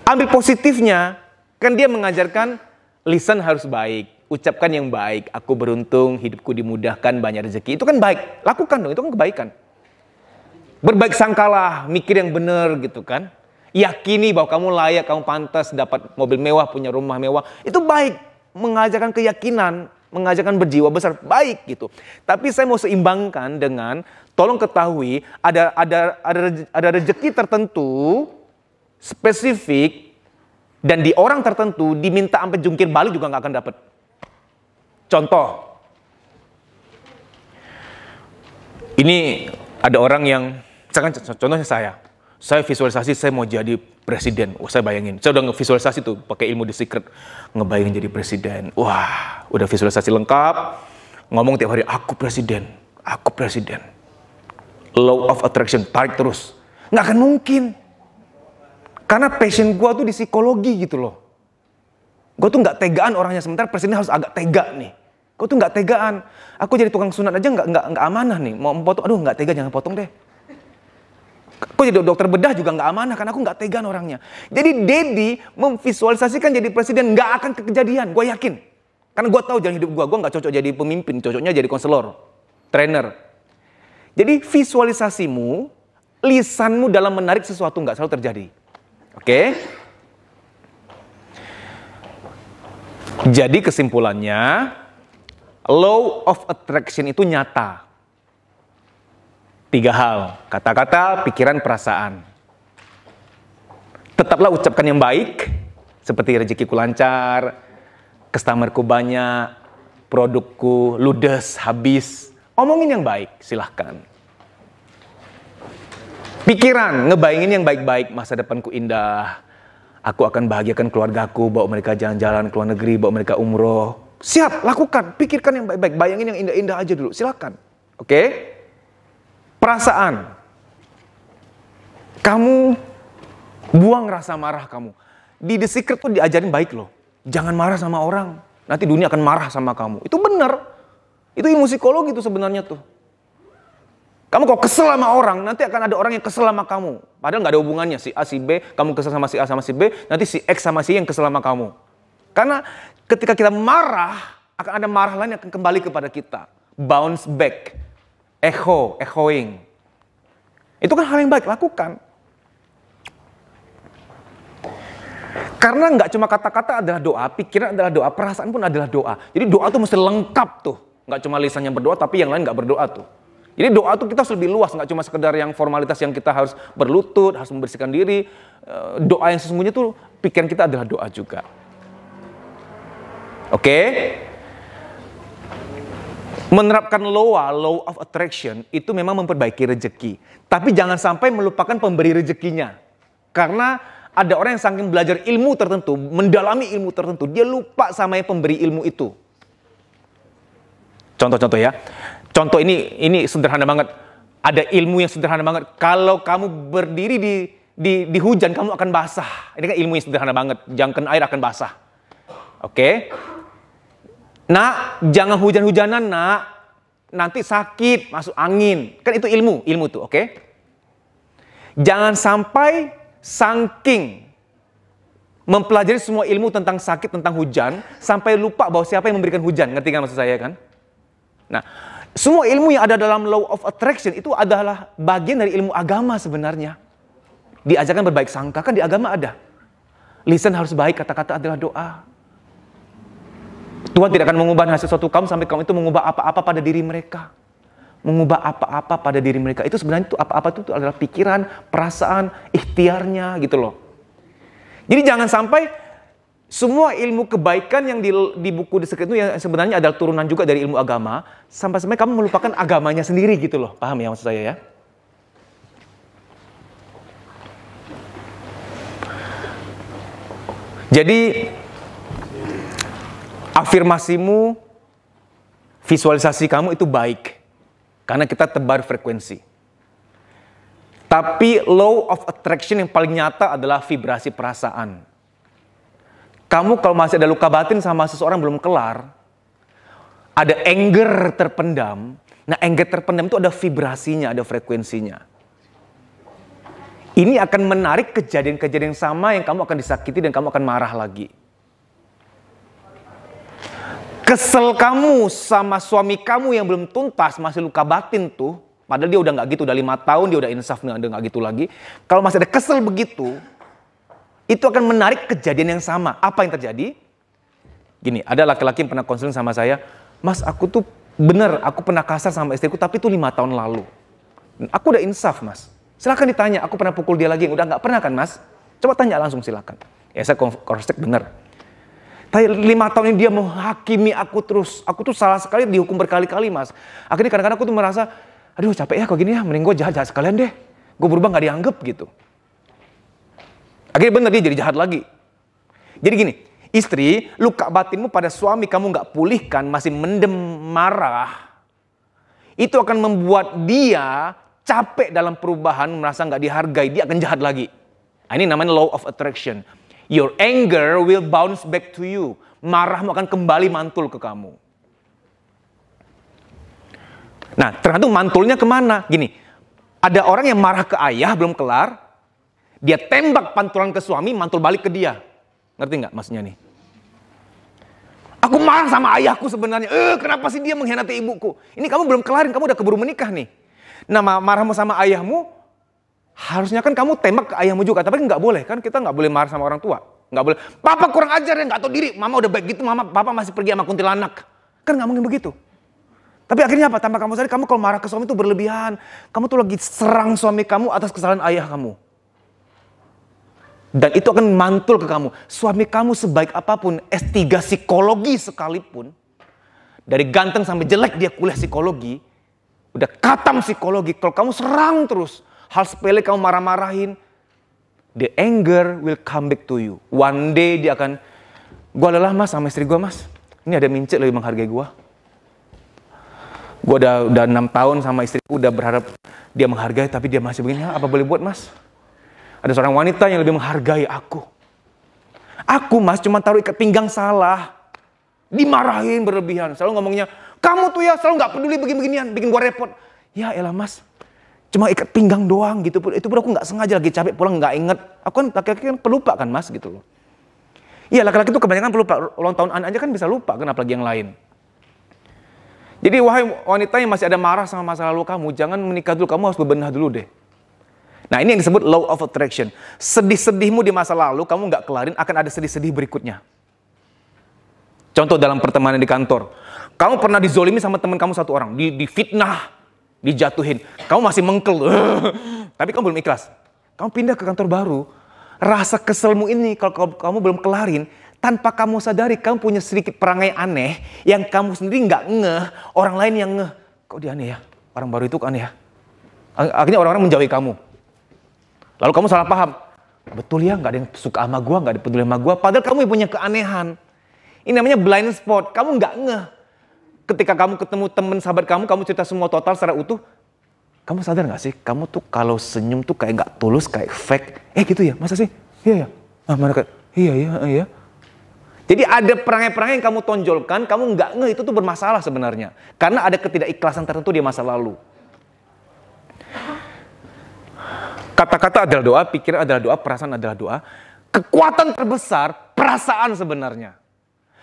Ambil positifnya, kan dia mengajarkan lisan harus baik, ucapkan yang baik. Aku beruntung, hidupku dimudahkan, banyak rezeki. Itu kan baik. Lakukan dong, itu kan kebaikan. Berbaik sangkalah, mikir yang benar gitu kan. Yakini bahwa kamu layak, kamu pantas dapat mobil mewah, punya rumah mewah. Itu baik, mengajarkan keyakinan, mengajarkan berjiwa besar, baik gitu. Tapi saya mau seimbangkan dengan, tolong ketahui ada rezeki tertentu, spesifik, dan di orang tertentu diminta sampai jungkir balik juga nggak akan dapat. Contoh, ini ada orang yang, contohnya saya visualisasi saya mau jadi presiden. Wah, saya bayangin, saya udah ngevisualisasi tuh pakai ilmu The Secret, ngebayangin jadi presiden. Wah, udah visualisasi lengkap, ngomong tiap hari aku presiden, aku presiden. Law of attraction, tarik terus, nggak akan mungkin. Karena passion gue tuh di psikologi gitu loh. Gue tuh nggak tegaan orangnya, sementara presiden harus agak tega nih. Gue tuh nggak tegaan. Aku jadi tukang sunat aja nggak amanah nih. Mau potong, aduh nggak tega, jangan potong deh. Aku jadi dokter bedah juga nggak amanah karena aku nggak tegaan orangnya. Jadi Dedi memvisualisasikan jadi presiden nggak akan kejadian, gue yakin. Karena gue tahu jalan hidup gue nggak cocok jadi pemimpin, cocoknya jadi konselor, trainer. Jadi visualisasimu, lisanmu dalam menarik sesuatu nggak selalu terjadi. Oke? Jadi kesimpulannya, law of attraction itu nyata. 3 hal, kata-kata, pikiran, perasaan. Tetaplah ucapkan yang baik, seperti rezekiku lancar, customerku banyak, produkku ludes, habis. Omongin yang baik, silahkan. Pikiran, ngebayangin yang baik-baik, masa depanku indah. Aku akan bahagiakan keluargaku, bawa mereka jalan-jalan ke luar negeri, bawa mereka umroh. Siap, lakukan, pikirkan yang baik-baik, bayangin yang indah-indah aja dulu, silahkan. Oke? Perasaan. Kamu Buang rasa marah kamu. Di The Secret tuh diajarin baik loh. Jangan marah sama orang. Nanti dunia akan marah sama kamu. Itu benar. Itu ilmu psikologi tuh sebenarnya tuh. Kamu kalau kesel sama orang, nanti akan ada orang yang kesel sama kamu. Padahal nggak ada hubungannya. Si A, si B, kamu kesel sama si A, sama si B. Nanti si X sama si Y yang kesel sama kamu. Karena ketika kita marah, akan ada marah lain yang akan kembali kepada kita. Bounce back. Echoing. Itu kan hal yang baik, lakukan. Karena nggak cuma kata-kata adalah doa, pikiran adalah doa, perasaan pun adalah doa. Jadi doa tuh mesti lengkap tuh. Nggak cuma lisannya berdoa, tapi yang lain nggak berdoa tuh. Jadi doa tuh kita harus lebih luas, nggak cuma sekedar yang formalitas yang kita harus berlutut, harus membersihkan diri. Doa yang sesungguhnya tuh pikiran kita adalah doa juga. Oke? Menerapkan law of attraction itu memang memperbaiki rezeki. Tapi jangan sampai melupakan pemberi rezekinya. Karena ada orang yang saking belajar ilmu tertentu, mendalami ilmu tertentu, dia lupa sama yang pemberi ilmu itu. Contoh-contoh ya. Contoh ini sederhana banget. Ada ilmu yang sederhana banget. Kalau kamu berdiri di hujan, kamu akan basah. Ini kan ilmu yang sederhana banget. Jangkauan air akan basah. Oke? Nak, jangan hujan-hujanan, nak. Nanti sakit, masuk angin. Kan itu ilmu tuh, oke? Jangan sampai saking mempelajari semua ilmu tentang sakit, tentang hujan, sampai lupa bahwa siapa yang memberikan hujan. Ngerti kan maksud saya kan? Nah, semua ilmu yang ada dalam law of attraction itu adalah bagian dari ilmu agama sebenarnya. Diajarkan berbaik sangka, kan di agama ada. Lisan harus baik, kata-kata adalah doa. Tuhan tidak akan mengubah hasil suatu kaum sampai kaum itu mengubah apa-apa pada diri mereka. Mengubah apa-apa pada diri mereka. Itu sebenarnya itu apa-apa itu adalah pikiran, perasaan, ikhtiarnya gitu loh. Jadi jangan sampai semua ilmu kebaikan yang di buku The Secret itu yang sebenarnya adalah turunan juga dari ilmu agama, sampai-sampai kamu melupakan agamanya sendiri gitu loh. Paham ya maksud saya ya? Jadi afirmasimu, visualisasi kamu itu baik. Karena kita tebar frekuensi. Tapi law of attraction yang paling nyata adalah vibrasi perasaan. Kamu kalau masih ada luka batin sama seseorang belum kelar, ada anger terpendam. Nah, anger terpendam itu ada vibrasinya, ada frekuensinya. Ini akan menarik kejadian-kejadian sama yang kamu akan disakiti dan kamu akan marah lagi. Kesel kamu sama suami kamu yang belum tuntas, masih luka batin tuh, padahal dia udah nggak gitu, udah 5 tahun, dia udah insaf, udah nggak gitu lagi. Kalau masih ada kesel begitu, itu akan menarik kejadian yang sama. Apa yang terjadi? Gini, ada laki-laki yang pernah konseling sama saya, Mas, aku tuh bener, aku pernah kasar sama istriku, tapi itu 5 tahun lalu. Aku udah insaf, Mas. Silakan ditanya, aku pernah pukul dia lagi, udah nggak pernah kan, Mas? Coba tanya langsung, silakan. Ya, saya cross-check bener. Tapi 5 tahun ini dia menghakimi aku terus. Aku tuh salah sekali dihukum berkali-kali, Mas. Akhirnya kadang-kadang aku tuh merasa, aduh capek ya kok gini ya, mending gue jahat-jahat sekalian deh. Gue berubah gak dianggap gitu. Akhirnya bener dia jadi jahat lagi. Jadi gini, istri, luka batinmu pada suami kamu gak pulihkan, masih mendem marah. Itu akan membuat dia capek dalam perubahan, merasa gak dihargai, dia akan jahat lagi. Nah, ini namanya law of attraction. Your anger will bounce back to you. Marahmu akan kembali mantul ke kamu. Nah, tergantung mantulnya kemana. Gini, ada orang yang marah ke ayah belum kelar, dia tembak pantulan ke suami, mantul balik ke dia. Ngerti nggak maksudnya nih? Aku marah sama ayahku sebenarnya. Kenapa sih dia mengkhianati ibuku? Ini kamu belum kelarin, kamu udah keburu menikah nih. Nah, marahmu sama ayahmu, harusnya kan kamu tembak ke ayahmu juga, tapi nggak boleh kan, kita nggak boleh marah sama orang tua, nggak boleh. Papa kurang ajar ya, nggak tahu diri. Mama udah baik gitu, papa masih pergi sama kuntilanak. Kan nggak mungkin begitu. Tapi akhirnya apa? Tanpa kamu sadari, kamu kalau marah ke suami itu berlebihan. Kamu tuh lagi serang suami kamu atas kesalahan ayah kamu. Dan itu akan mantul ke kamu. Suami kamu sebaik apapun, S3 psikologi sekalipun, dari ganteng sampai jelek dia kuliah psikologi, udah katam psikologi. Kalau kamu serang terus, hal sepele kamu marah-marahin, the anger will come back to you. One day dia akan, gue lelah Mas sama istri gue, Mas. Ini ada mincit lebih menghargai gue. Gue udah 6 tahun sama istriku, udah berharap dia menghargai, tapi dia masih begini. Apa boleh buat, Mas? Ada seorang wanita yang lebih menghargai aku. Aku mas cuma taruh ikat pinggang salah. Dimarahin berlebihan. Selalu ngomongnya, kamu tuh ya selalu gak peduli begini-beginian. Bikin gua repot. Ya elah mas, cuma ikat pinggang doang gitu. Itu pun aku gak sengaja lagi capek pulang gak inget. Aku kan laki-laki kan pelupa kan mas gitu loh. Iya laki-laki itu kebanyakan pelupa. Ulang tahun aja kan bisa lupa kan apalagi yang lain. Jadi wahai wanita yang masih ada marah sama masa lalu kamu, jangan menikah dulu, kamu harus bebenah dulu deh. Nah ini yang disebut law of attraction. Sedih-sedihmu di masa lalu, kamu nggak kelarin, akan ada sedih-sedih berikutnya. Contoh dalam pertemanan di kantor. Kamu pernah dizolimi sama teman kamu satu orang, difitnah, dijatuhin. Kamu masih mengkel, tapi kamu belum ikhlas. Kamu pindah ke kantor baru, rasa keselmu ini kalau kamu belum kelarin, tanpa kamu sadari kamu punya sedikit perangai aneh yang kamu sendiri nggak ngeh, orang lain yang ngeh. Kok dia aneh ya? Orang baru itu kok aneh ya? Akhirnya orang-orang menjauhi kamu. Lalu kamu salah paham. Betul ya, nggak ada yang suka sama gua, nggak ada yang peduli sama gua. Padahal kamu punya keanehan. Ini namanya blind spot. Kamu nggak ngeh. Ketika kamu ketemu teman sahabat kamu cerita semua total secara utuh. Kamu sadar nggak sih? Kamu tuh kalau senyum tuh kayak nggak tulus, kayak fake. Gitu ya? Masa sih? Iya ya. Mana kan? Iya. Jadi ada perangai-perangai yang kamu tonjolkan, kamu nggak ngeh itu tuh bermasalah sebenarnya. Karena ada ketidakikhlasan tertentu di masa lalu. Kata-kata adalah doa, pikiran adalah doa, perasaan adalah doa. Kekuatan terbesar, perasaan sebenarnya.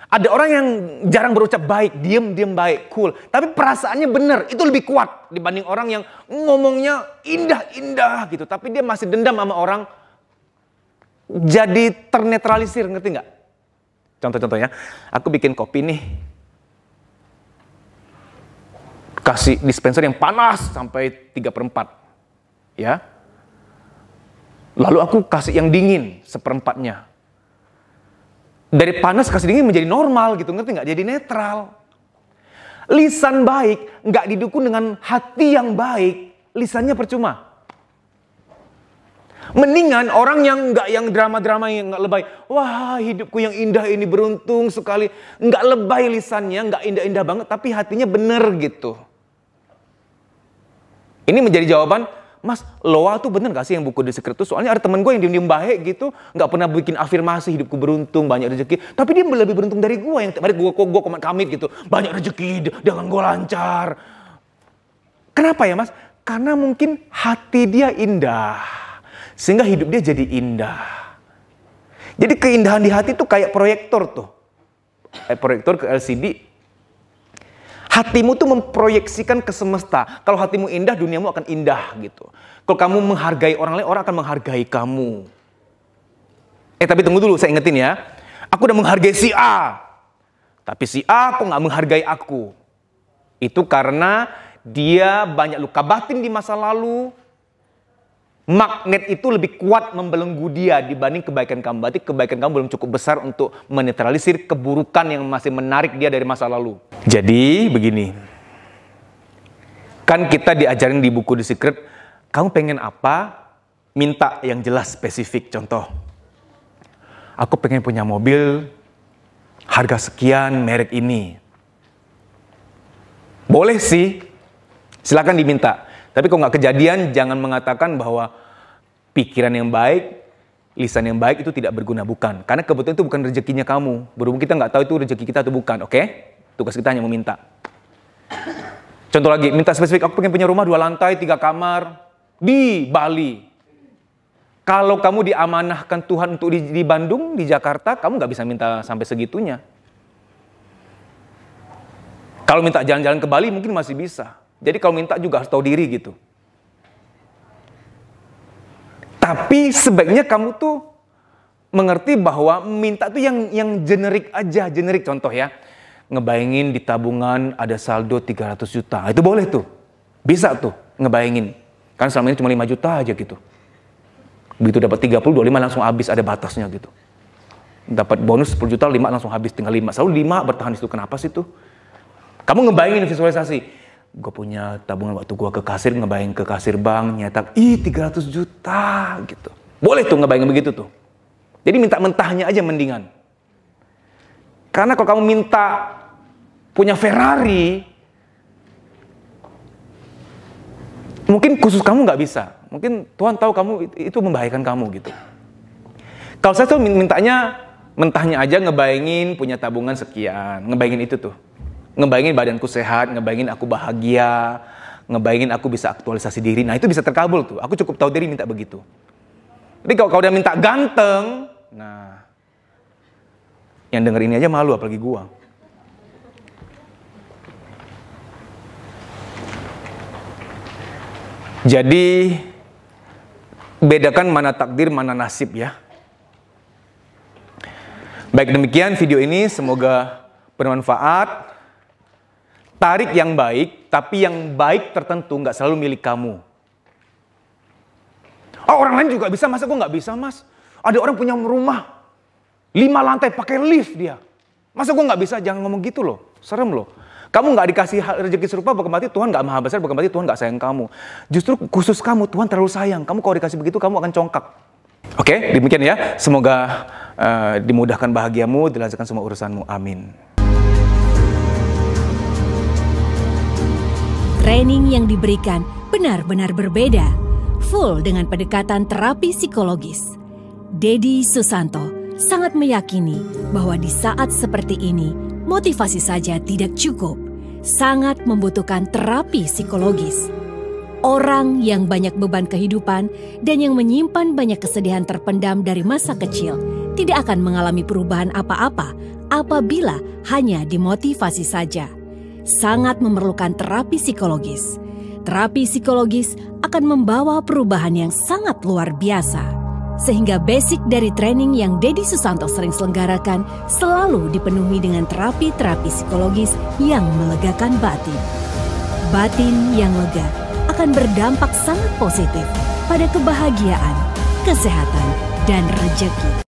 Ada orang yang jarang berucap baik, diem baik, cool. Tapi perasaannya benar, itu lebih kuat dibanding orang yang ngomongnya indah-indah gitu. Tapi dia masih dendam sama orang, jadi ternetralisir, ngerti nggak? Contoh-contohnya, aku bikin kopi nih. Kasih dispenser yang panas sampai 3/4. Ya. Lalu aku kasih yang dingin 1/4-nya. Dari panas kasih dingin menjadi normal gitu, ngerti nggak? Jadi netral. Lisan baik nggak didukung dengan hati yang baik, lisannya percuma. Mendingan orang yang drama-drama yang nggak lebay. Wah hidupku yang indah ini beruntung sekali. Nggak lebay lisannya, nggak indah-indah banget, tapi hatinya bener gitu. Ini menjadi jawaban. Mas, Loa tuh bener gak sih yang buku The Secret tuh? Soalnya ada temen gue yang diem-diem baik gitu, gak pernah bikin afirmasi hidupku beruntung, banyak rezeki. Tapi dia lebih beruntung dari gue yang tiap hari gue komit gitu. Banyak rezeki, dengan gue lancar. Kenapa ya mas? Karena mungkin hati dia indah. Sehingga hidup dia jadi indah. Jadi keindahan di hati tuh kayak proyektor tuh. Proyektor ke LCD. Hatimu tuh memproyeksikan ke semesta. Kalau hatimu indah, duniamu akan indah gitu. Kalau kamu menghargai orang lain, orang akan menghargai kamu. Tapi tunggu dulu, saya ingetin ya. Aku udah menghargai si A. Tapi si A kok gak menghargai aku. Itu karena dia banyak luka batin di masa lalu. Magnet itu lebih kuat membelenggu dia dibanding kebaikan kamu. Berarti kebaikan kamu belum cukup besar untuk menetralisir keburukan yang masih menarik dia dari masa lalu. Jadi begini. Kan kita diajarin di buku The Secret, kamu pengen apa? Minta yang jelas spesifik. Contoh, aku pengen punya mobil harga sekian, merek ini. Boleh sih, silakan diminta. Tapi kalau nggak kejadian, jangan mengatakan bahwa pikiran yang baik, lisan yang baik itu tidak berguna, bukan. Karena kebetulan itu bukan rezekinya kamu. Berhubung kita nggak tahu itu rezeki kita atau bukan, oke? Tugas kita hanya meminta. Contoh lagi, minta spesifik, aku pengen punya rumah 2 lantai, 3 kamar di Bali. Kalau kamu diamanahkan Tuhan untuk di Bandung, di Jakarta, kamu nggak bisa minta sampai segitunya. Kalau minta jalan-jalan ke Bali mungkin masih bisa. Jadi kalau minta juga harus tahu diri gitu. Tapi sebaiknya kamu tuh mengerti bahwa minta tuh yang generik aja, generik. Contoh ya, ngebayangin di tabungan ada saldo 300 juta. Itu boleh tuh. Bisa tuh ngebayangin. Kan selama ini cuma 5 juta aja gitu. Begitu dapat 30, 25 langsung habis, ada batasnya gitu. Dapat bonus 10 juta, 5 langsung habis, tinggal 5. Selalu 5 bertahan di situ. Kenapa sih tuh? Kamu ngebayangin visualisasi. Gue punya tabungan waktu gue ke kasir, ngebayang ke kasir bank, nyetak, 300 juta gitu. Boleh tuh ngebayangin begitu tuh. Jadi minta mentahnya aja mendingan. Karena kalau kamu minta punya Ferrari, Mungkin khusus kamu nggak bisa. Mungkin Tuhan tahu kamu itu membahayakan kamu gitu. Kalau saya tuh mintanya mentahnya aja ngebayangin punya tabungan sekian. Ngebayangin itu tuh. Ngebayangin badanku sehat, ngebayangin aku bahagia, ngebayangin aku bisa aktualisasi diri. Nah itu bisa terkabul tuh. Aku cukup tahu diri minta begitu. Jadi kalau kau udah minta ganteng, nah yang denger ini aja malu apalagi gua. Jadi bedakan mana takdir, mana nasib ya. Baik, demikian video ini, semoga bermanfaat. Tarik yang baik, tapi yang baik tertentu nggak selalu milik kamu. Oh, orang lain juga bisa, masa gue nggak bisa, Mas? Ada orang punya rumah 5 lantai pakai lift dia. Masa gue nggak bisa? Jangan ngomong gitu loh, serem loh. Kamu nggak dikasih rezeki serupa, bukan berarti Tuhan nggak maha besar, bukan berarti Tuhan nggak sayang kamu. Justru khusus kamu, Tuhan terlalu sayang. Kamu kalau dikasih begitu, kamu akan congkak. Oke, demikian ya. Semoga dimudahkan bahagiamu, dilancarkan semua urusanmu. Amin. Training yang diberikan benar-benar berbeda, full dengan pendekatan terapi psikologis. Dedi Susanto sangat meyakini bahwa di saat seperti ini, motivasi saja tidak cukup, sangat membutuhkan terapi psikologis. Orang yang banyak beban kehidupan dan yang menyimpan banyak kesedihan terpendam dari masa kecil tidak akan mengalami perubahan apa-apa apabila hanya dimotivasi saja. Sangat memerlukan terapi psikologis. Terapi psikologis akan membawa perubahan yang sangat luar biasa. Sehingga basic dari training yang Dedi Susanto sering selenggarakan selalu dipenuhi dengan terapi-terapi psikologis yang melegakan batin. Batin yang lega akan berdampak sangat positif pada kebahagiaan, kesehatan, dan rezeki.